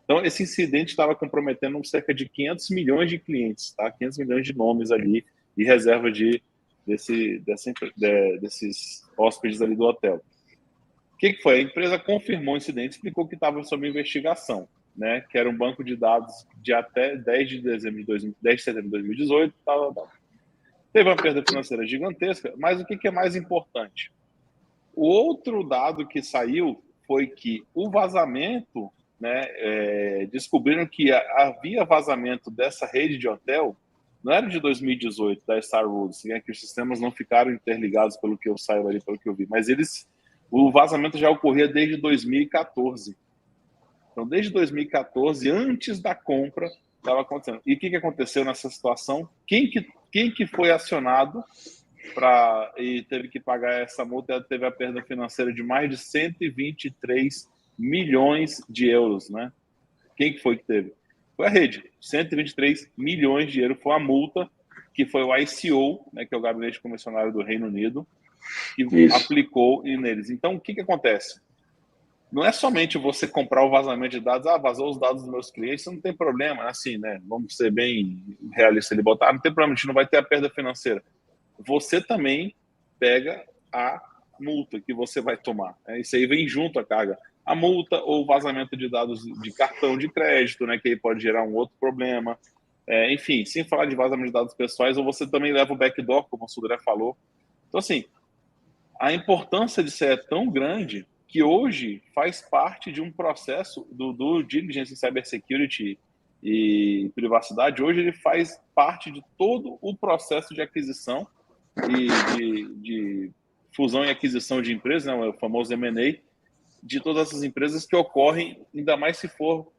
Então, esse incidente estava comprometendo cerca de 500 milhões de clientes, tá? 500 milhões de nomes ali e reserva desses hóspedes ali do hotel. O que foi? A empresa confirmou o incidente, explicou que estava sob investigação, né? Que era um banco de dados de até 10 de setembro de 2018. Tal. Teve uma perda financeira gigantesca, mas o que é mais importante? O outro dado que saiu foi que o vazamento, né? Descobriram que havia vazamento dessa rede de hotel. Não era de 2018, da Starwood, assim, que os sistemas não ficaram interligados pelo que eu saiba ali, pelo que eu vi, mas o vazamento já ocorria desde 2014. Então, desde 2014, antes da compra, estava acontecendo. E o que aconteceu nessa situação? Quem que foi acionado e teve que pagar essa multa? Teve a perda financeira de mais de 123 milhões de euros, né? Quem que foi que teve? Foi a rede. 123 milhões de euros foi a multa que foi o ICO, né, que é o Gabinete Comissionário do Reino Unido, que aplicou neles. Então, o que acontece? Não é somente você comprar o vazamento de dados, vazou os dados dos meus clientes, não tem problema, assim, né? Vamos ser bem realistas, ele botar, não tem problema, a gente não vai ter a perda financeira. Você também pega a multa que você vai tomar. Isso aí vem junto à carga. A multa ou vazamento de dados de cartão de crédito, né, que aí pode gerar um outro problema. Enfim, sem falar de vazamento de dados pessoais, ou você também leva o backdoor, como o Sudré falou. Então, assim, a importância disso é tão grande que hoje faz parte de um processo do diligence em cybersecurity e privacidade, hoje ele faz parte de todo o processo de aquisição e de fusão e aquisição de empresas, né, o famoso M&A, de todas essas empresas que ocorrem, ainda mais se for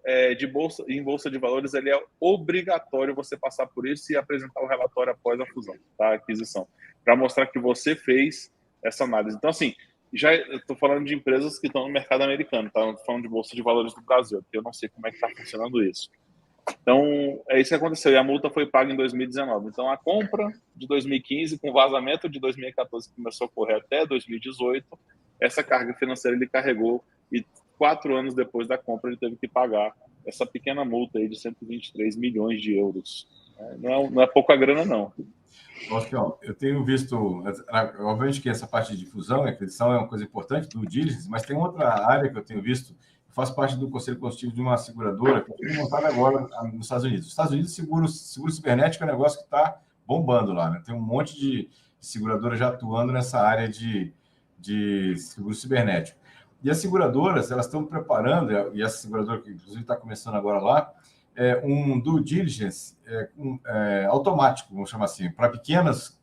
em bolsa de valores, ele é obrigatório você passar por isso e apresentar o relatório após a fusão, tá? A aquisição, para mostrar que você fez essa análise. Então, assim, já estou falando de empresas que estão no mercado americano, tá? Não tô falando de bolsa de valores do Brasil, porque eu não sei como é que está funcionando isso. Então, é isso que aconteceu. E a multa foi paga em 2019. Então, a compra de 2015, com vazamento de 2014, que começou a ocorrer até 2018, essa carga financeira ele carregou e 4 anos depois da compra ele teve que pagar essa pequena multa aí de 123 milhões de euros. Não é pouca grana, não. Oscar, eu tenho visto, obviamente que essa parte de fusão e aquisição é uma coisa importante do diligence, mas tem outra área que eu tenho visto, eu faço parte do conselho consultivo de uma seguradora que foi montada agora nos Estados Unidos. Nos Estados Unidos, seguro cibernético é um negócio que está bombando lá, né? Tem um monte de seguradora já atuando nessa área de seguro cibernético. E as seguradoras, elas estão preparando, e essa seguradora que inclusive está começando agora lá, um due diligence automático, vamos chamar assim, para pequenas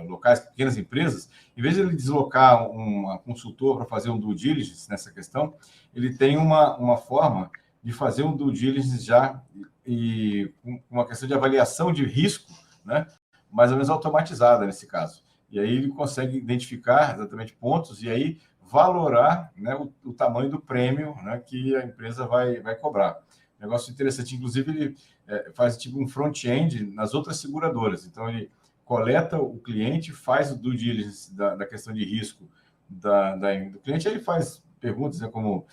locais, pequenas empresas. Em vez de ele deslocar uma consultor para fazer um due diligence nessa questão, ele tem uma forma de fazer um due diligence já e uma questão de avaliação de risco, né, mais ou menos automatizada nesse caso. E aí ele consegue identificar exatamente pontos e aí valorar, né, o tamanho do prêmio, né, que a empresa vai cobrar. Negócio interessante. Inclusive, ele faz tipo um front-end nas outras seguradoras. Então, ele coleta o cliente, faz o due diligence da questão de risco do cliente, aí ele faz perguntas, né, como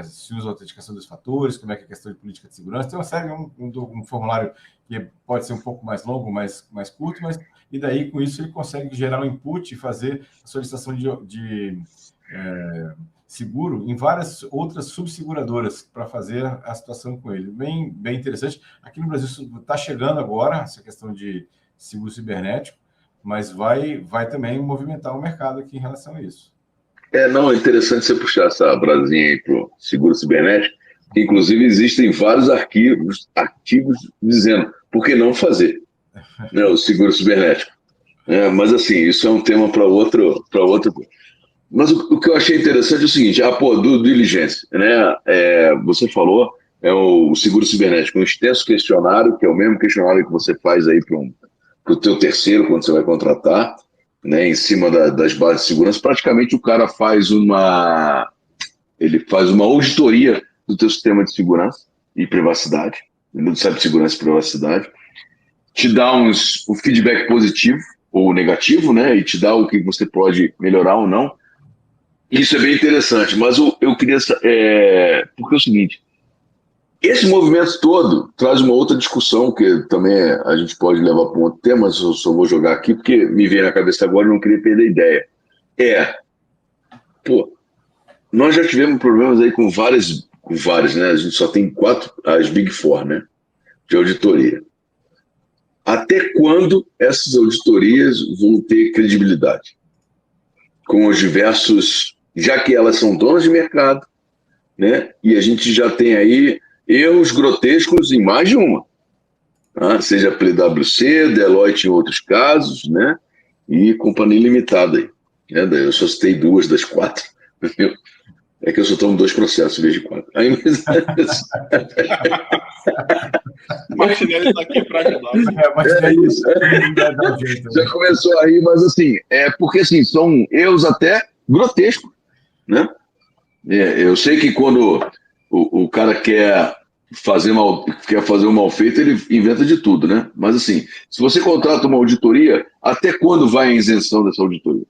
se usa a autenticação dos fatores, como é que é a questão de política de segurança. Tem uma série, um formulário que pode ser um pouco mais longo, mais curto, mas e daí, com isso, ele consegue gerar um input e fazer a solicitação de seguro em várias outras subseguradoras para fazer a situação com ele. Bem interessante. Aqui no Brasil está chegando agora essa questão de seguro cibernético, mas vai também movimentar o mercado aqui em relação a isso. Não, é interessante você puxar essa brasinha aí para o seguro cibernético, que inclusive existem vários artigos dizendo por que não fazer, né, o seguro cibernético. Mas assim, isso é um tema para outro. Mas o que eu achei interessante é o seguinte, due diligence, né? Você falou, o seguro cibernético, um extenso questionário, que é o mesmo questionário que você faz aí para o teu terceiro, quando você vai contratar, né, em cima das bases de segurança. Praticamente o cara faz uma auditoria do teu sistema de segurança e privacidade, do cibersegurança e privacidade, te dá um feedback positivo ou negativo, né, e te dá o que você pode melhorar ou não. Isso é bem interessante, mas eu queria... porque é o seguinte, esse movimento todo traz uma outra discussão, que também a gente pode levar para um outro tema, mas eu só vou jogar aqui, porque me veio na cabeça agora e não queria perder a ideia. Nós já tivemos problemas aí com várias, né? A gente só tem 4, as Big Four, né? De auditoria. Até quando essas auditorias vão ter credibilidade? Com os diversos... Já que elas são donas de mercado, né? E a gente já tem aí erros grotescos em mais de uma. Tá? Seja PwC, Deloitte em outros casos, né? E Companhia Limitada aí. Né? Eu só citei 2 das 4. Entendeu? É que eu só tomo 2 processos em vez de 4. Aí, Martinelli está aqui para ajudar. Já começou aí, mas assim, porque assim, são erros até grotescos, né? Eu sei que quando o cara quer fazer um mal feito, ele inventa de tudo, né? Mas assim, se você contrata uma auditoria, até quando vai a isenção dessa auditoria?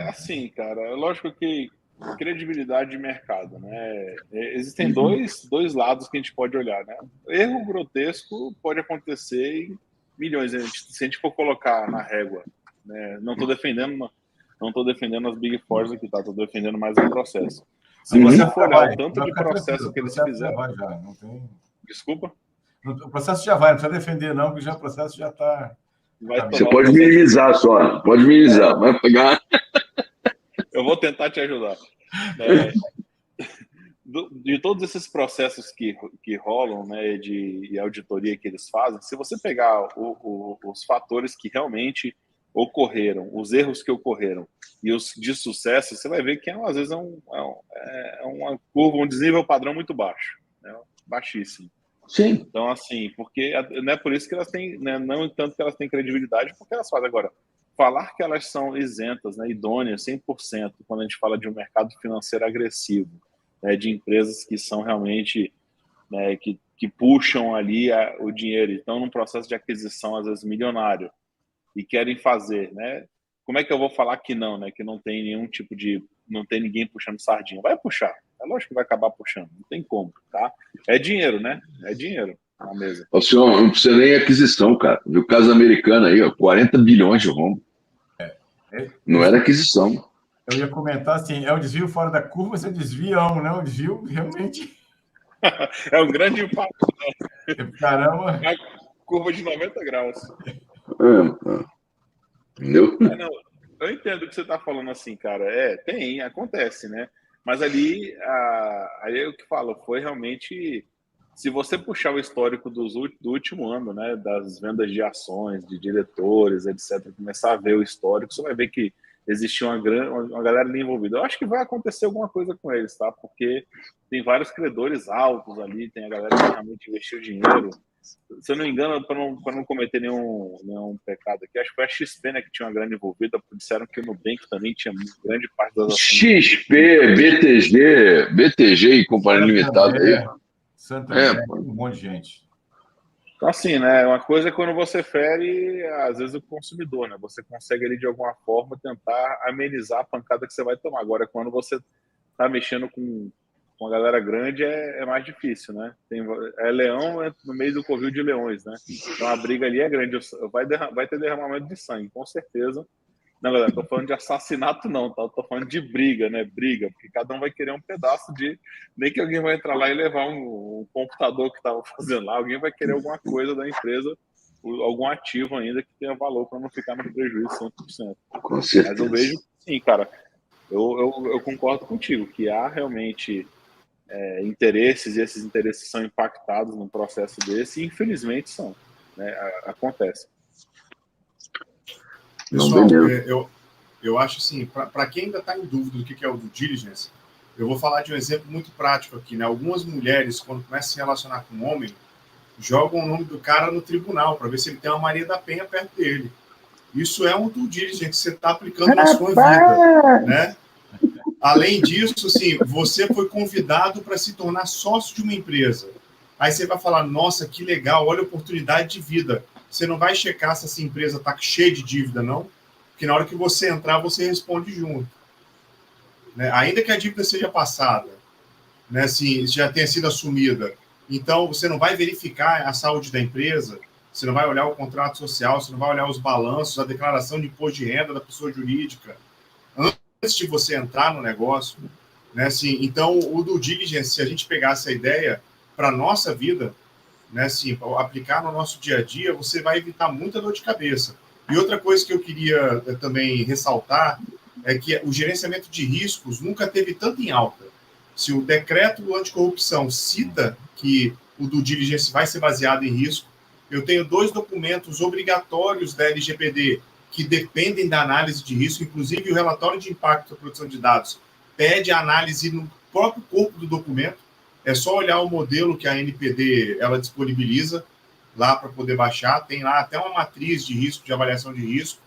Assim, cara, é lógico que credibilidade de mercado, né? Existem dois lados que a gente pode olhar, né? Erro grotesco pode acontecer em milhões, se a gente for colocar na régua, né? Não estou defendendo as Big Fours aqui, tá? Estou defendendo mais o processo. Se você for olhar o tanto de processo que eles fizeram... Não tem... Desculpa? O processo já vai, não precisa defender não, porque o processo já está... Você pode minimizar só, vai pegar... Eu vou tentar te ajudar. de todos esses processos que rolam, né, de auditoria que eles fazem, se você pegar os fatores que realmente ocorreram, os erros que ocorreram e os de sucesso, você vai ver que às vezes é uma curva, um desnível padrão muito baixo, né, baixíssimo. Sim. Então, assim, porque não é por isso que elas têm, né, não tanto que elas têm credibilidade, porque elas fazem. Agora, falar que elas são isentas, né, idôneas 100%, quando a gente fala de um mercado financeiro agressivo, né, de empresas que são realmente, né, que puxam ali o dinheiro, estão num processo de aquisição, às vezes milionário, e querem fazer, né? Como é que eu vou falar que não, né? Que não tem nenhum tipo de... Não tem ninguém puxando sardinha. Vai puxar. É lógico que vai acabar puxando. Não tem como, tá? É dinheiro, né? É dinheiro na mesa. O senhor não precisa nem aquisição, cara. Viu o caso americano aí, ó, 40 bilhões de rombo. Não era aquisição. Eu ia comentar assim, é um desvio fora da curva, mas é um desvião, né? Um desvio realmente... É um grande impacto. Caramba! Uma curva de 90 graus. Entendeu? Não, eu entendo o que você está falando assim, cara. Acontece, né? Mas ali, aí é o que falo, foi realmente... Se você puxar o histórico do último ano, né, das vendas de ações, de diretores, etc., começar a ver o histórico, você vai ver que existia uma galera ali envolvida. Eu acho que vai acontecer alguma coisa com eles, tá? Porque tem vários credores altos ali, tem a galera que realmente investiu dinheiro. Se eu não me engano, para não cometer nenhum pecado aqui, acho que foi a XP, né, que tinha uma grana envolvida. Disseram que o Nubank também tinha grande parte das ações. XP, BTG e Companhia Limitada aí. Santander, um monte de gente. Então, assim, né? Uma coisa é quando você fere, às vezes, o consumidor, né? Você consegue ali, de alguma forma, tentar amenizar a pancada que você vai tomar. Agora, quando você está mexendo com a galera grande, é mais difícil, né? Leão no meio do covil de leões, né? Então, a briga ali é grande. Vai ter derramamento de sangue, com certeza. Não, galera, estou falando de assassinato não, tá? Estou falando de briga, né? Briga, porque cada um vai querer um pedaço de... Nem que alguém vai entrar lá e levar um computador que estava fazendo lá, alguém vai querer alguma coisa da empresa, algum ativo ainda que tenha valor para não ficar no prejuízo 100%. Com certeza. Mas eu vejo, sim, cara, eu concordo contigo, que há realmente interesses, e esses interesses são impactados num processo desse, e infelizmente são, né? Acontece. Pessoal, eu acho assim, para quem ainda está em dúvida do que é o due diligence, eu vou falar de um exemplo muito prático aqui, né? Algumas mulheres, quando começam a se relacionar com um homem, jogam o nome do cara no tribunal para ver se ele tem uma Maria da Penha perto dele. Isso é um due diligence que você está aplicando na sua vida, né? Além disso, assim, você foi convidado para se tornar sócio de uma empresa. Aí você vai falar, nossa, que legal, olha a oportunidade de vida. Você não vai checar se essa empresa está cheia de dívida, não, porque na hora que você entrar, você responde junto. Né? Ainda que a dívida seja passada, né, assim, já tenha sido assumida, então você não vai verificar a saúde da empresa, você não vai olhar o contrato social, você não vai olhar os balanços, a declaração de imposto de renda da pessoa jurídica, antes de você entrar no negócio. Né, assim, então, o due diligence, se a gente pegasse a ideia para a nossa vida, né, assim, aplicar no nosso dia a dia, você vai evitar muita dor de cabeça. E outra coisa que eu queria também ressaltar é que o gerenciamento de riscos nunca teve tanto em alta. Se o decreto anticorrupção cita que o due diligence vai ser baseado em risco, eu tenho 2 documentos obrigatórios da LGPD que dependem da análise de risco, inclusive o relatório de impacto da produção de dados pede a análise no próprio corpo do documento. É só olhar o modelo que a NPD ela disponibiliza lá para poder baixar. Tem lá até uma matriz de risco, de avaliação de risco.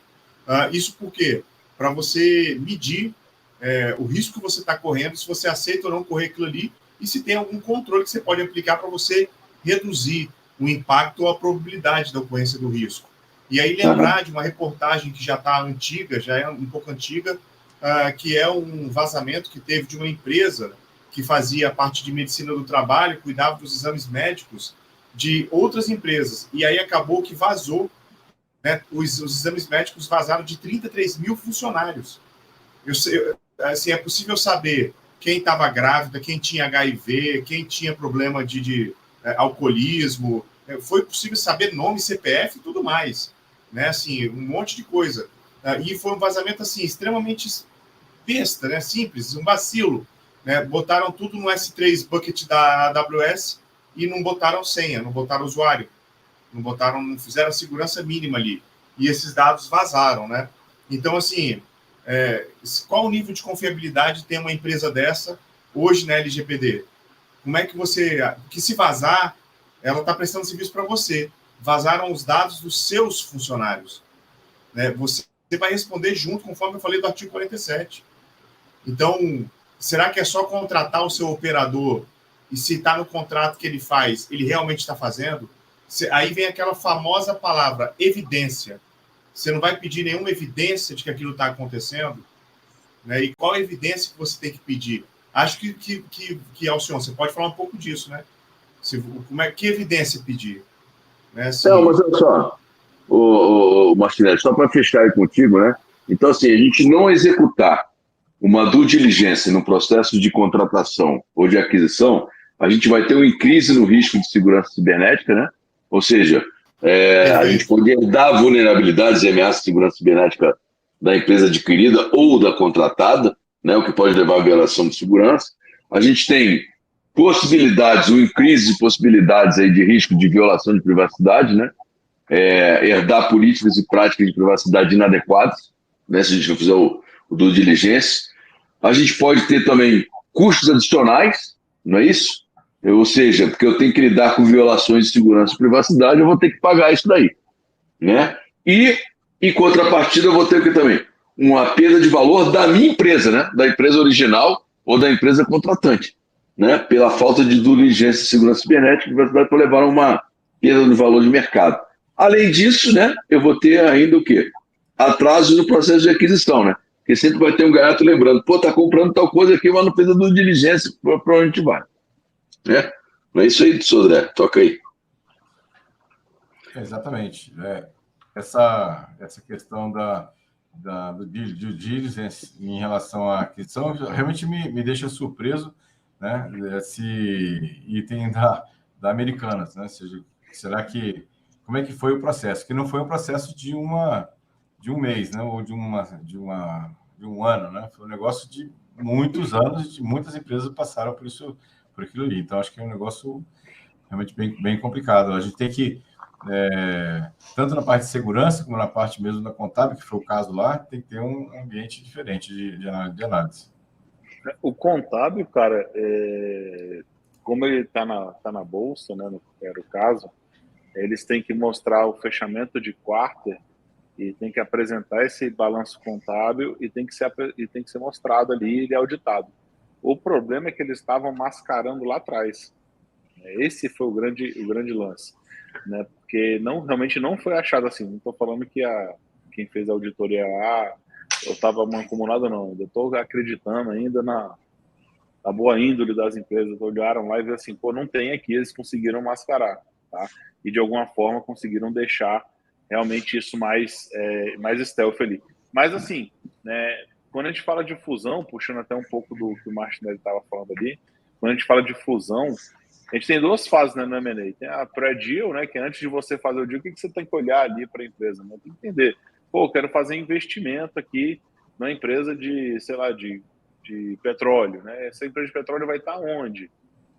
Isso por quê? Para você medir o risco que você está correndo, se você aceita ou não correr aquilo ali, e se tem algum controle que você pode aplicar para você reduzir o impacto ou a probabilidade da ocorrência do risco. E aí lembrar de uma reportagem que já está antiga, já é um pouco antiga, que é um vazamento que teve de uma empresa que fazia parte de medicina do trabalho, cuidava dos exames médicos de outras empresas. E aí acabou que vazou, né? Os exames médicos vazaram de 33 mil funcionários. Assim, é possível saber quem estava grávida, quem tinha HIV, quem tinha problema de alcoolismo. Foi possível saber nome, CPF e tudo mais. Né? Assim, um monte de coisa. E foi um vazamento assim, extremamente besta, né? Simples, um vacilo. né? Botaram tudo no S3 Bucket da AWS e não botaram senha, não botaram usuário, não fizeram a segurança mínima ali. E esses dados vazaram, né? Então, assim, qual o nível de confiabilidade tem uma empresa dessa hoje na LGPD? Como é que que se vazar, ela está prestando serviço para você. Vazaram os dados dos seus funcionários, né? Você vai responder junto, conforme eu falei do artigo 47. Então, será que é só contratar o seu operador e se está no contrato que ele faz, ele realmente está fazendo? Aí vem aquela famosa palavra, evidência. Você não vai pedir nenhuma evidência de que aquilo está acontecendo, né? E qual a evidência que você tem que pedir? Acho que Alcione, você pode falar um pouco disso, né? Que evidência pedir? Né? Não, mas olha só, o Martinelli, só para fechar aí contigo, né? Então, assim, a gente não executar uma due diligência no processo de contratação ou de aquisição, a gente vai ter uma crise no risco de segurança cibernética, né? Ou seja, a gente pode herdar vulnerabilidades e ameaças de segurança cibernética da empresa adquirida ou da contratada, né? O que pode levar à violação de segurança. A gente tem possibilidades, ou crise de possibilidades aí de risco de violação de privacidade, né? Herdar políticas e práticas de privacidade inadequadas, né? Se a gente não fizer o due diligência. A gente pode ter também custos adicionais, não é isso? Ou seja, porque eu tenho que lidar com violações de segurança e privacidade, eu vou ter que pagar isso daí, né? E, em contrapartida, eu vou ter que também uma perda de valor da minha empresa, né? Da empresa original ou da empresa contratante, né? Pela falta de diligência de segurança cibernética, vai levar a uma perda de valor de mercado. Além disso, né? Eu vou ter ainda o quê? Atraso no processo de aquisição, né? Porque sempre vai ter um gaiato lembrando, pô, tá comprando tal coisa aqui, mas não fez a due diligência para onde a gente vai. Né? Não é isso aí, Sodré, toca aí. Exatamente. Essa questão do due diligence em relação à aquisição realmente me deixa surpreso, né? Esse item da Americanas, né? Será que... Como é que foi o processo? Que não foi um processo de um mês, né? Ou de um ano, né? Foi um negócio de muitos anos, de muitas empresas passaram por aquilo ali. Então, acho que é um negócio realmente bem complicado. A gente tem que, tanto na parte de segurança, como na parte mesmo da contábil, que foi o caso lá, tem que ter um ambiente diferente de análise. O contábil, cara, como ele está na bolsa, né, no primeiro caso, eles têm que mostrar o fechamento de quarter e tem que apresentar esse balanço contábil e tem que ser mostrado ali e auditado. O problema é que eles estavam mascarando lá atrás. Esse foi o grande lance, né? Porque realmente não foi achado assim. Não estou falando que quem fez a auditoria lá eu estava mancomunado, não. Eu estou acreditando ainda na boa índole das empresas. Olharam lá e viram assim, pô, não tem aqui. Eles conseguiram mascarar, tá? E de alguma forma conseguiram deixar realmente isso mais stealth ali. Mas assim, né, quando a gente fala de fusão, puxando até um pouco do que o Martinelli estava falando ali, quando a gente fala de fusão, a gente tem duas fases, né, no M&A. Tem a pré-deal, né, que antes de você fazer o deal, o que você tem que olhar ali para a empresa? Né? Tem que entender, pô, eu quero fazer investimento aqui na empresa de, sei lá, de petróleo, né? Essa empresa de petróleo vai estar onde?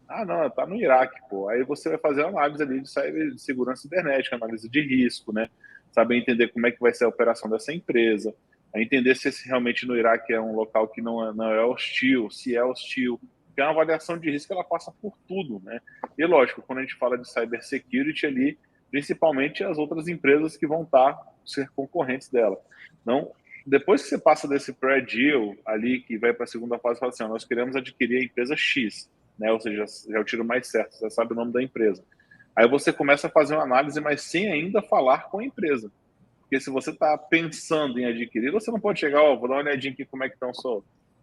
Ah, não, está no Iraque, pô. Aí você vai fazer uma análise ali de segurança cibernética, análise de risco, né? Saber entender como é que vai ser a operação dessa empresa, a entender se realmente no Iraque é um local que não é hostil, se é hostil, porque é uma avaliação de risco, ela passa por tudo, né? E lógico, quando a gente fala de cybersecurity ali, principalmente as outras empresas que vão ser concorrentes dela. Não, depois que você passa desse pré-deal ali, que vai para a segunda fase, fala assim, nós queremos adquirir a empresa X, né? Ou seja, já é o tiro mais certo, você sabe o nome da empresa. Aí você começa a fazer uma análise, mas sem ainda falar com a empresa. Porque se você está pensando em adquirir, você não pode chegar, vou dar uma olhadinha aqui como é que está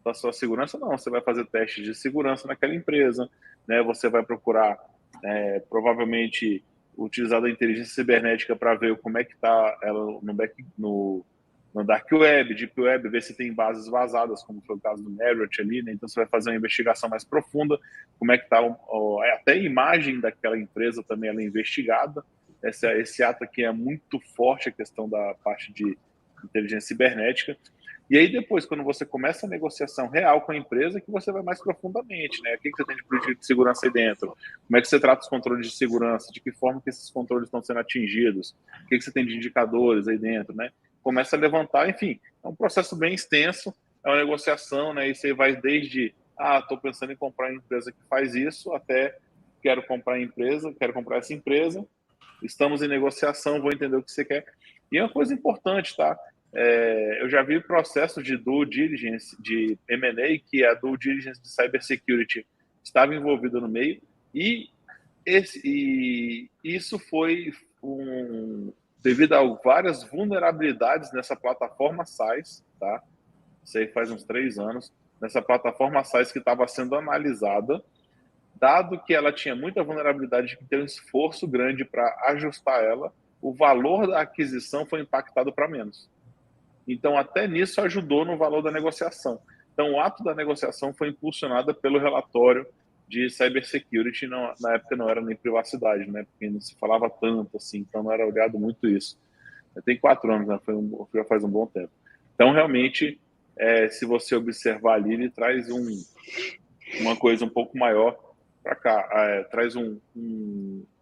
a sua segurança. Não, você vai fazer testes de segurança naquela empresa, né? Você vai procurar, provavelmente, utilizar da inteligência cibernética para ver como é que está ela no Dark Web, Deep Web, ver se tem bases vazadas, como foi o caso do Marriott ali, né? Então você vai fazer uma investigação mais profunda, como é que está, até a imagem daquela empresa também ela é investigada. Esse ato aqui é muito forte, a questão da parte de inteligência cibernética. E aí depois, quando você começa a negociação real com a empresa, que você vai mais profundamente, né? O que você tem de política de segurança aí dentro? Como é que você trata os controles de segurança? De que forma que esses controles estão sendo atingidos? O que você tem de indicadores aí dentro, né? Começa a levantar, enfim, é um processo bem extenso, é uma negociação, né? E você vai desde, estou pensando em comprar uma empresa que faz isso, até quero comprar essa empresa, estamos em negociação, vou entender o que você quer. E é uma coisa importante, tá? Eu já vi processos de due diligence, de M&A, que a due diligence de cybersecurity estava envolvida no meio, e isso foi devido a várias vulnerabilidades nessa plataforma SaaS, tá? Isso aí faz uns 3 anos, nessa plataforma SaaS que estava sendo analisada, dado que ela tinha muita vulnerabilidade, que tem um esforço grande para ajustar ela, o valor da aquisição foi impactado para menos. Então, até nisso ajudou no valor da negociação. Então, o ato da negociação foi impulsionado pelo relatório de cybersecurity, na época não era nem privacidade, né? Porque não se falava tanto assim, então não era olhado muito isso. Tem 4 anos, né? Já faz um bom tempo. Então, realmente, se você observar ali, ele traz uma coisa um pouco maior para cá, traz um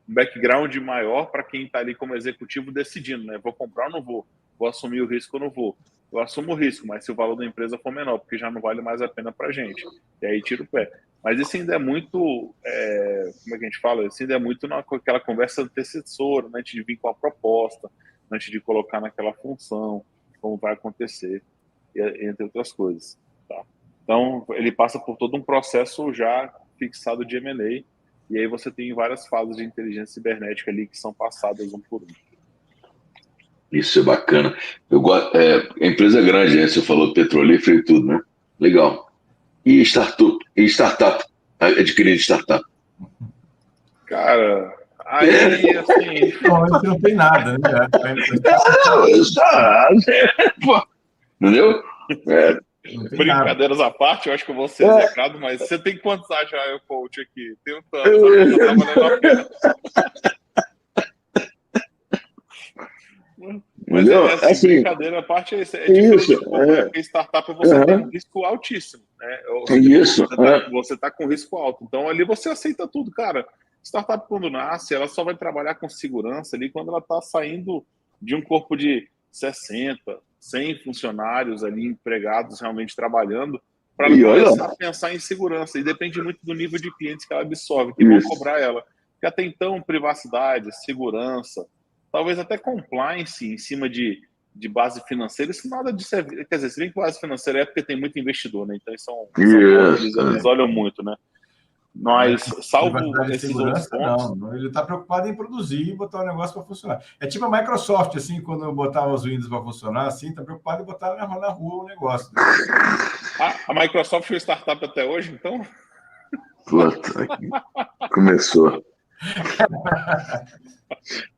background maior para quem está ali como executivo decidindo, né? Vou comprar ou não vou? Vou assumir o risco ou não vou? Eu assumo o risco, mas se o valor da empresa for menor, porque já não vale mais a pena para a gente. E aí tira o pé. Mas isso ainda é muito, como é que a gente fala? Isso ainda é muito naquela conversa antecessora, né? Antes de vir com a proposta, antes de colocar naquela função, como vai acontecer, entre outras coisas. Tá? Então, ele passa por todo um processo já fixado de M&A, e aí você tem várias fases de inteligência cibernética ali que são passadas um por um. Isso é bacana. Eu gosto, a empresa é grande, né? Você falou petrolífero e tudo, né? Legal. E startup? Adquirir startup? Cara, aí assim. Normalmente não tem nada, né? Entendeu? Brincadeiras à parte, eu acho que eu vou ser execrado, mas você tem quantos Agile Coach aqui? Tenho tantos, já tá valendo a pena. Mas assim, brincadeira à parte, é diferente um pouco, né? Porque startup você tem um risco altíssimo, né? Você tá com risco alto. Então, ali você aceita tudo, cara. Startup, quando nasce, ela só vai trabalhar com segurança ali quando ela está saindo de um corpo de 60, 100 funcionários ali empregados realmente trabalhando, para ela começar a pensar em segurança. E depende muito do nível de clientes que ela absorve, que vão cobrar ela. Porque até então, privacidade, segurança, talvez até compliance em cima de base financeira, isso nada disso quer dizer, se bem que base financeira é porque tem muito investidor, né? Então eles olham muito, né? Mas, salvo esses outros pontos... Não, ele está preocupado em produzir e botar o negócio para funcionar. É tipo a Microsoft, assim, quando eu botava os Windows para funcionar, assim, está preocupado em botar na rua o negócio. Né? A Microsoft foi startup até hoje, então? Puta, começou.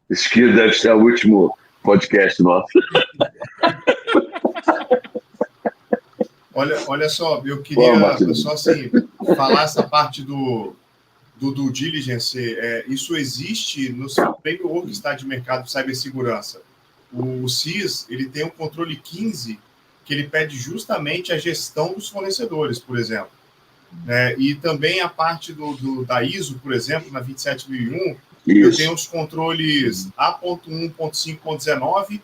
Esse aqui deve ser o último podcast nosso. Olha só, eu queria só assim, falar essa parte do due diligence. Isso existe no framework que está de mercado de cibersegurança. O CIS, ele tem um controle 15 que ele pede justamente a gestão dos fornecedores, por exemplo. E também a parte da ISO, por exemplo, na 27001, eu tenho os controles A.1.5.19,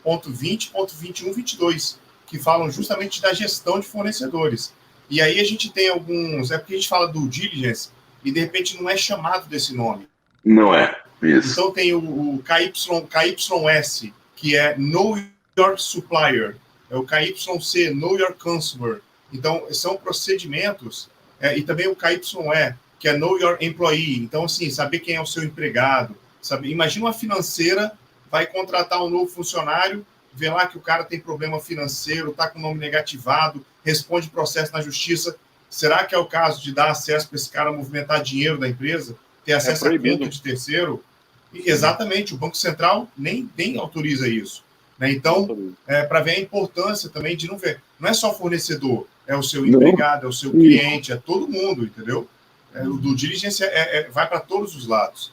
.20, .21, 22, que falam justamente da gestão de fornecedores. E aí a gente tem alguns... porque a gente fala do diligence e, de repente, não é chamado desse nome. Não é, isso. Então tem o KYS, que é Know Your Supplier. É o KYC, Know Your Customer. Então, são procedimentos. E também o KYE, que é Know Your Employee. Então, assim, saber quem é o seu empregado. Imagina uma financeira vai contratar um novo funcionário, vê lá que o cara tem problema financeiro, está com o nome negativado, responde processo na justiça. Será que é o caso de dar acesso para esse cara movimentar dinheiro da empresa, ter acesso a conta de terceiro? Exatamente, o Banco Central nem autoriza isso. Né? Então, para ver a importância também de não ver. Não é só fornecedor, é o seu empregado, é o seu cliente, é todo mundo, entendeu? O due diligence vai para todos os lados.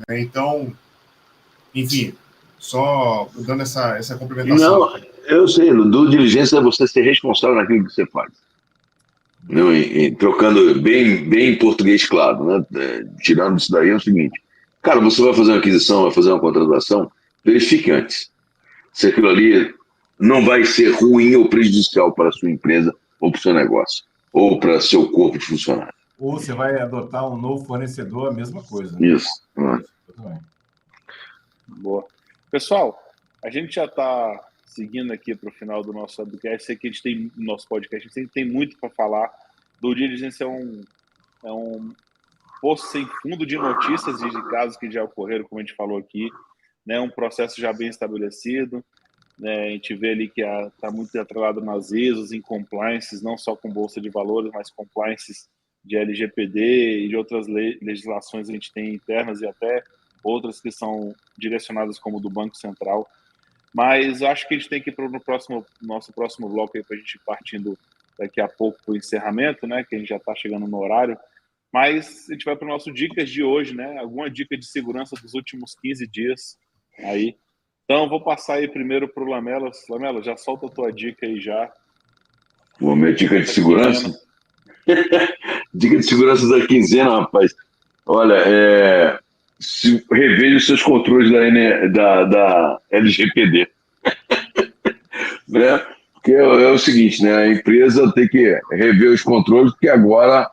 Né? Então, enfim... Só dando essa complementação. Não, Eu sei, due diligência é você ser responsável naquilo que você faz. Não, trocando bem em português claro, né? Tirando isso daí é o seguinte, cara, você vai fazer uma aquisição, vai fazer uma contratação, verifique antes se aquilo ali não vai ser ruim ou prejudicial para a sua empresa ou para o seu negócio, ou para seu corpo de funcionário. Ou você vai adotar um novo fornecedor, a mesma coisa. Né? Isso. Boa. Pessoal, a gente já está seguindo aqui para o final do nosso podcast. Sei que a gente tem no nosso podcast, a gente tem muito para falar. Do Diligência é um poço sem fundo de notícias e de casos que já ocorreram, como a gente falou aqui, né? Um processo já bem estabelecido, né? A gente vê ali que está muito atrelado nas ISOs, em compliances, não só com Bolsa de Valores, mas compliances de LGPD e de outras legislações a gente tem internas e até outras que são direcionadas como do Banco Central. Mas acho que a gente tem que ir para o nosso próximo bloco para a gente ir partindo daqui a pouco para o encerramento, né? Que a gente já está chegando no horário. Mas a gente vai para o nosso Dicas de hoje, né? Alguma dica de segurança dos últimos 15 dias aí. Então, vou passar aí primeiro para o Lamela. Lamela, já solta a tua dica aí já. Boa, minha dica de segurança? Dica de segurança da quinzena, rapaz. Olha, reveja os seus controles da LGPD. Né? Porque é o seguinte, né? A empresa tem que rever os controles, porque agora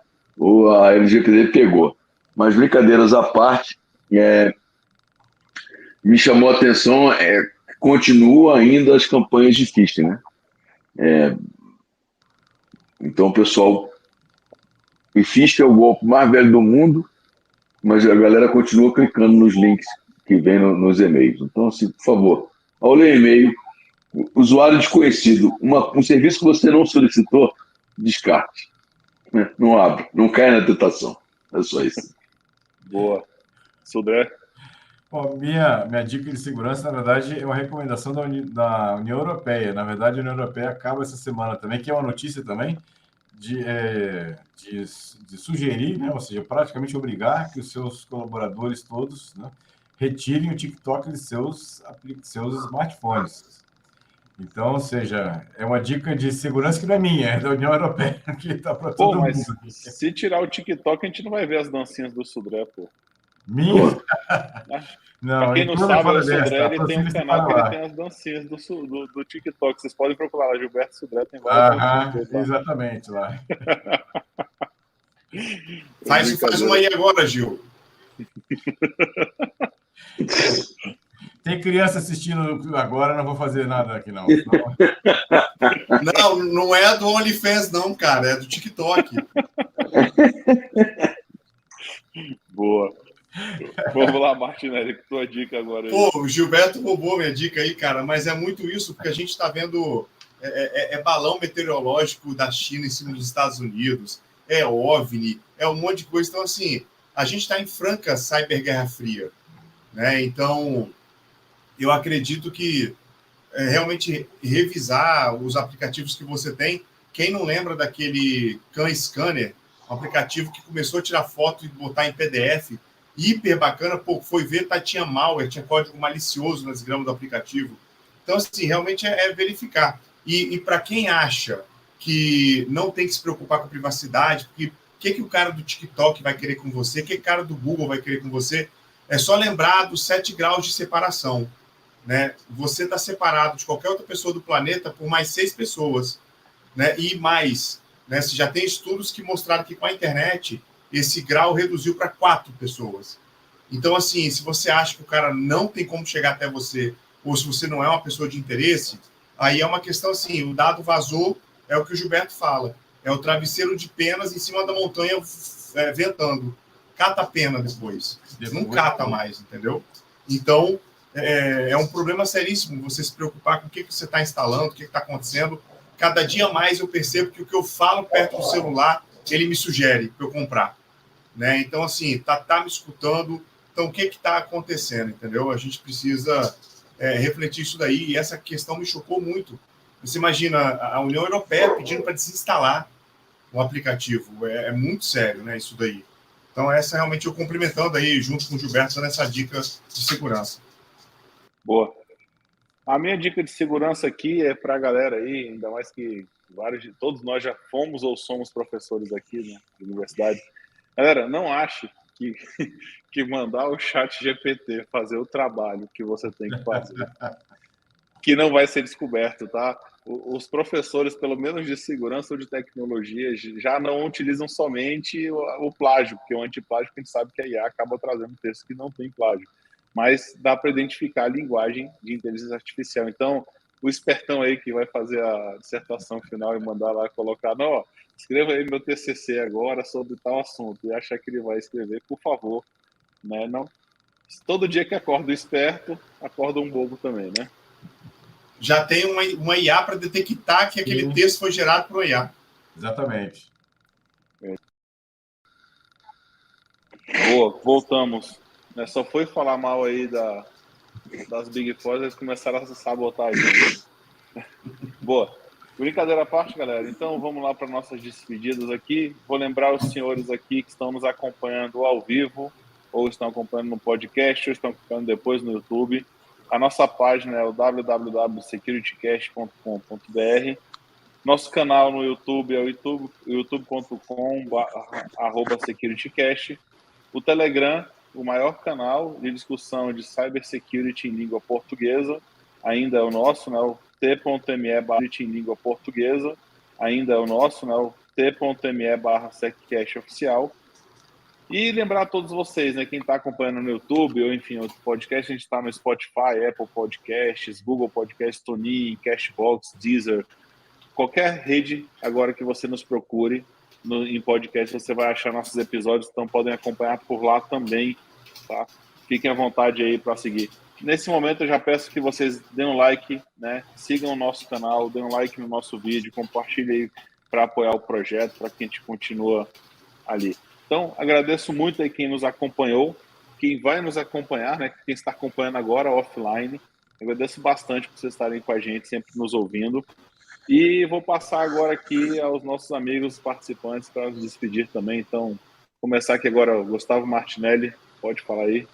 a LGPD pegou. Mas brincadeiras à parte, me chamou a atenção, continua ainda as campanhas de phishing, né? Então, pessoal, o phishing é o golpe mais velho do mundo, mas a galera continua clicando nos links que vem nos e-mails. Então, assim, por favor, ao ler e-mail, usuário desconhecido, um serviço que você não solicitou, descarte. Né? Não abre, não cai na tentação. É só isso. Boa. Sodré? Bom, minha dica de segurança, na verdade, é uma recomendação da União Europeia. Na verdade, a União Europeia acaba essa semana também, que é uma notícia também, de sugerir, né, ou seja, praticamente obrigar que os seus colaboradores todos, né, retirem o TikTok de seus smartphones. Então, ou seja, é uma dica de segurança que não é minha, é da União Europeia, que está para todo mundo. Se tirar o TikTok, a gente não vai ver as dancinhas do Sodré, pô. Minha? Não, pra quem não sabe, o Sodré ele tem um canal que ele tem as dancinhas do TikTok. Vocês podem procurar lá, Gilberto Sodré tem várias dancinhas. Exatamente, lá. Faz uma aí agora, Gil. Tem criança assistindo agora, não vou fazer nada aqui, não. Não é do OnlyFans, não, cara. É do TikTok. Boa. Vamos lá, Martinelli, com tua dica agora. Aí. Pô, o Gilberto roubou minha dica aí, cara, mas é muito isso, porque a gente está vendo balão meteorológico da China em cima dos Estados Unidos, é OVNI, é um monte de coisa. Então, assim, a gente está em franca cyberguerra fria, né? Então, eu acredito que realmente revisar os aplicativos que você tem. Quem não lembra daquele Khan Scanner, um aplicativo que começou a tirar foto e botar em PDF, hiper bacana, pô, foi ver, tinha malware, tinha código malicioso nas gramas do aplicativo. Então, assim, realmente é verificar. E para quem acha que não tem que se preocupar com a privacidade, porque o que o cara do TikTok vai querer com você, o que o cara do Google vai querer com você, é só lembrar dos 7 graus de separação. Né? Você está separado de qualquer outra pessoa do planeta por mais 6 pessoas. Né? E mais, né? Você já tem estudos que mostraram que com a internet esse grau reduziu para 4 pessoas. Então, assim, se você acha que o cara não tem como chegar até você, ou se você não é uma pessoa de interesse, aí é uma questão assim, o dado vazou, é o que o Gilberto fala, é o travesseiro de penas em cima da montanha ventando. Cata a pena depois. Não cata mais, entendeu? Então, é um problema seríssimo você se preocupar com o que você está instalando, o que está acontecendo. Cada dia mais eu percebo que o que eu falo perto do celular, ele me sugere para eu comprar. Né? Então, assim, tá me escutando. Então, o que está acontecendo, entendeu? A gente precisa refletir isso daí. E essa questão me chocou muito. Você imagina a União Europeia pedindo para desinstalar um aplicativo. É muito sério, né, isso daí. Então, essa realmente eu cumprimentando aí, junto com o Gilberto, nessa dica de segurança. Boa. A minha dica de segurança aqui é para a galera aí, ainda mais que todos nós já fomos ou somos professores aqui, né, de universidade. Galera, não ache que mandar o chat GPT fazer o trabalho que você tem que fazer, que não vai ser descoberto, tá? Os professores, pelo menos de segurança ou de tecnologia, já não utilizam somente o plágio, porque o antiplágio, a gente sabe que a IA acaba trazendo textos que não tem plágio. Mas dá para identificar a linguagem de inteligência artificial. Então, o espertão aí que vai fazer a dissertação final e mandar lá colocar, não, ó, escreva aí meu TCC agora sobre tal assunto, e achar que ele vai escrever, por favor, né? Não, todo dia que acorda o esperto, acorda um bobo também, né? Já tem uma IA para detectar que aquele texto foi gerado por uma IA. Exatamente. Boa, voltamos. Só foi falar mal aí das Big Four, eles começaram a sabotar a gente. Boa. Brincadeira à parte, galera. Então vamos lá para nossas despedidas aqui. Vou lembrar os senhores aqui que estão nos acompanhando ao vivo, ou estão acompanhando no podcast, ou estão acompanhando depois no YouTube. A nossa página é o www.securitycast.com.br. Nosso canal no YouTube é o youtube.com/securitycast. O Telegram, o maior canal de discussão de cybersecurity em língua portuguesa, ainda é o nosso, né? O t.me/security em língua portuguesa, ainda é o nosso, né? O t.me/seccast oficial. E lembrar a todos vocês, né, quem está acompanhando no YouTube ou, enfim, outro podcast, a gente está no Spotify, Apple Podcasts, Google Podcasts, TuneIn, Cashbox, Deezer, qualquer rede agora que você nos procure em podcast, você vai achar nossos episódios, então podem acompanhar por lá também, tá? Fiquem à vontade aí para seguir. Nesse momento eu já peço que vocês deem um like, né? Sigam o nosso canal, deem um like no nosso vídeo, compartilhem aí para apoiar o projeto, para que a gente continue ali. Então, agradeço muito aí quem nos acompanhou, quem vai nos acompanhar, né? Quem está acompanhando agora offline. Agradeço bastante por vocês estarem com a gente, sempre nos ouvindo. E vou passar agora aqui aos nossos amigos participantes para nos despedir também. Então, começar aqui agora o Gustavo Martinelli. Pode falar aí.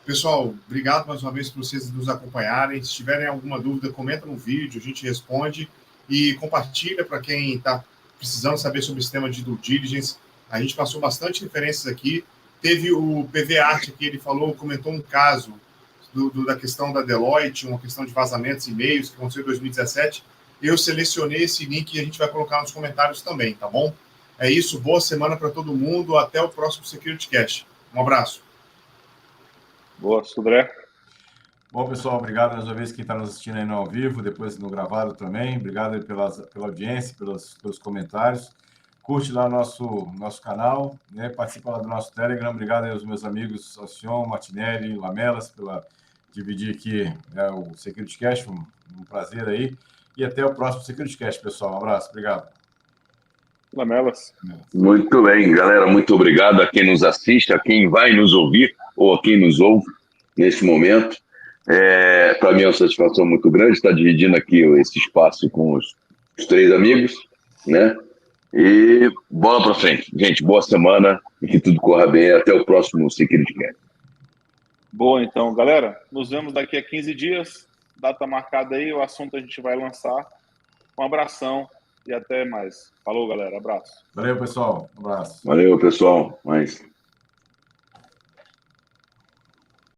Pessoal, obrigado mais uma vez por vocês nos acompanharem. Se tiverem alguma dúvida, comenta no vídeo, a gente responde. E compartilha para quem está precisando saber sobre o sistema de due diligence. A gente passou bastante referências aqui. Teve o PV Art aqui, ele comentou um caso da questão da Deloitte, uma questão de vazamentos e e-mails que aconteceu em 2017. Eu selecionei esse link e a gente vai colocar nos comentários também, tá bom? É isso, boa semana para todo mundo. Até o próximo SecurityCast. Um abraço. Boa, Sudré. Bom, pessoal, obrigado mais uma vez quem está nos assistindo aí no ao vivo, depois no gravado também. Obrigado aí pela audiência, pelos comentários. Curte lá nosso canal, né? Participa lá do nosso Telegram. Obrigado aí aos meus amigos Alcion, Martinelli, Lamelas, pela dividir aqui o SecurityCast. Um prazer aí. E até o próximo SecurityCast, pessoal. Um abraço, obrigado. Lamelas. Muito bem, galera. Muito obrigado a quem nos assiste, a quem vai nos ouvir ou a quem nos ouve nesse momento. Para mim é uma satisfação muito grande estar dividindo aqui esse espaço com os três amigos, né? E bola para frente. Gente, boa semana e que tudo corra bem. Até o próximo SecurityCast. Boa, então, galera. Nos vemos daqui a 15 dias. Data marcada aí, o assunto a gente vai lançar. Um abração e até mais. Falou, galera. Abraço. Valeu, pessoal. Um abraço. Valeu, pessoal. Mais.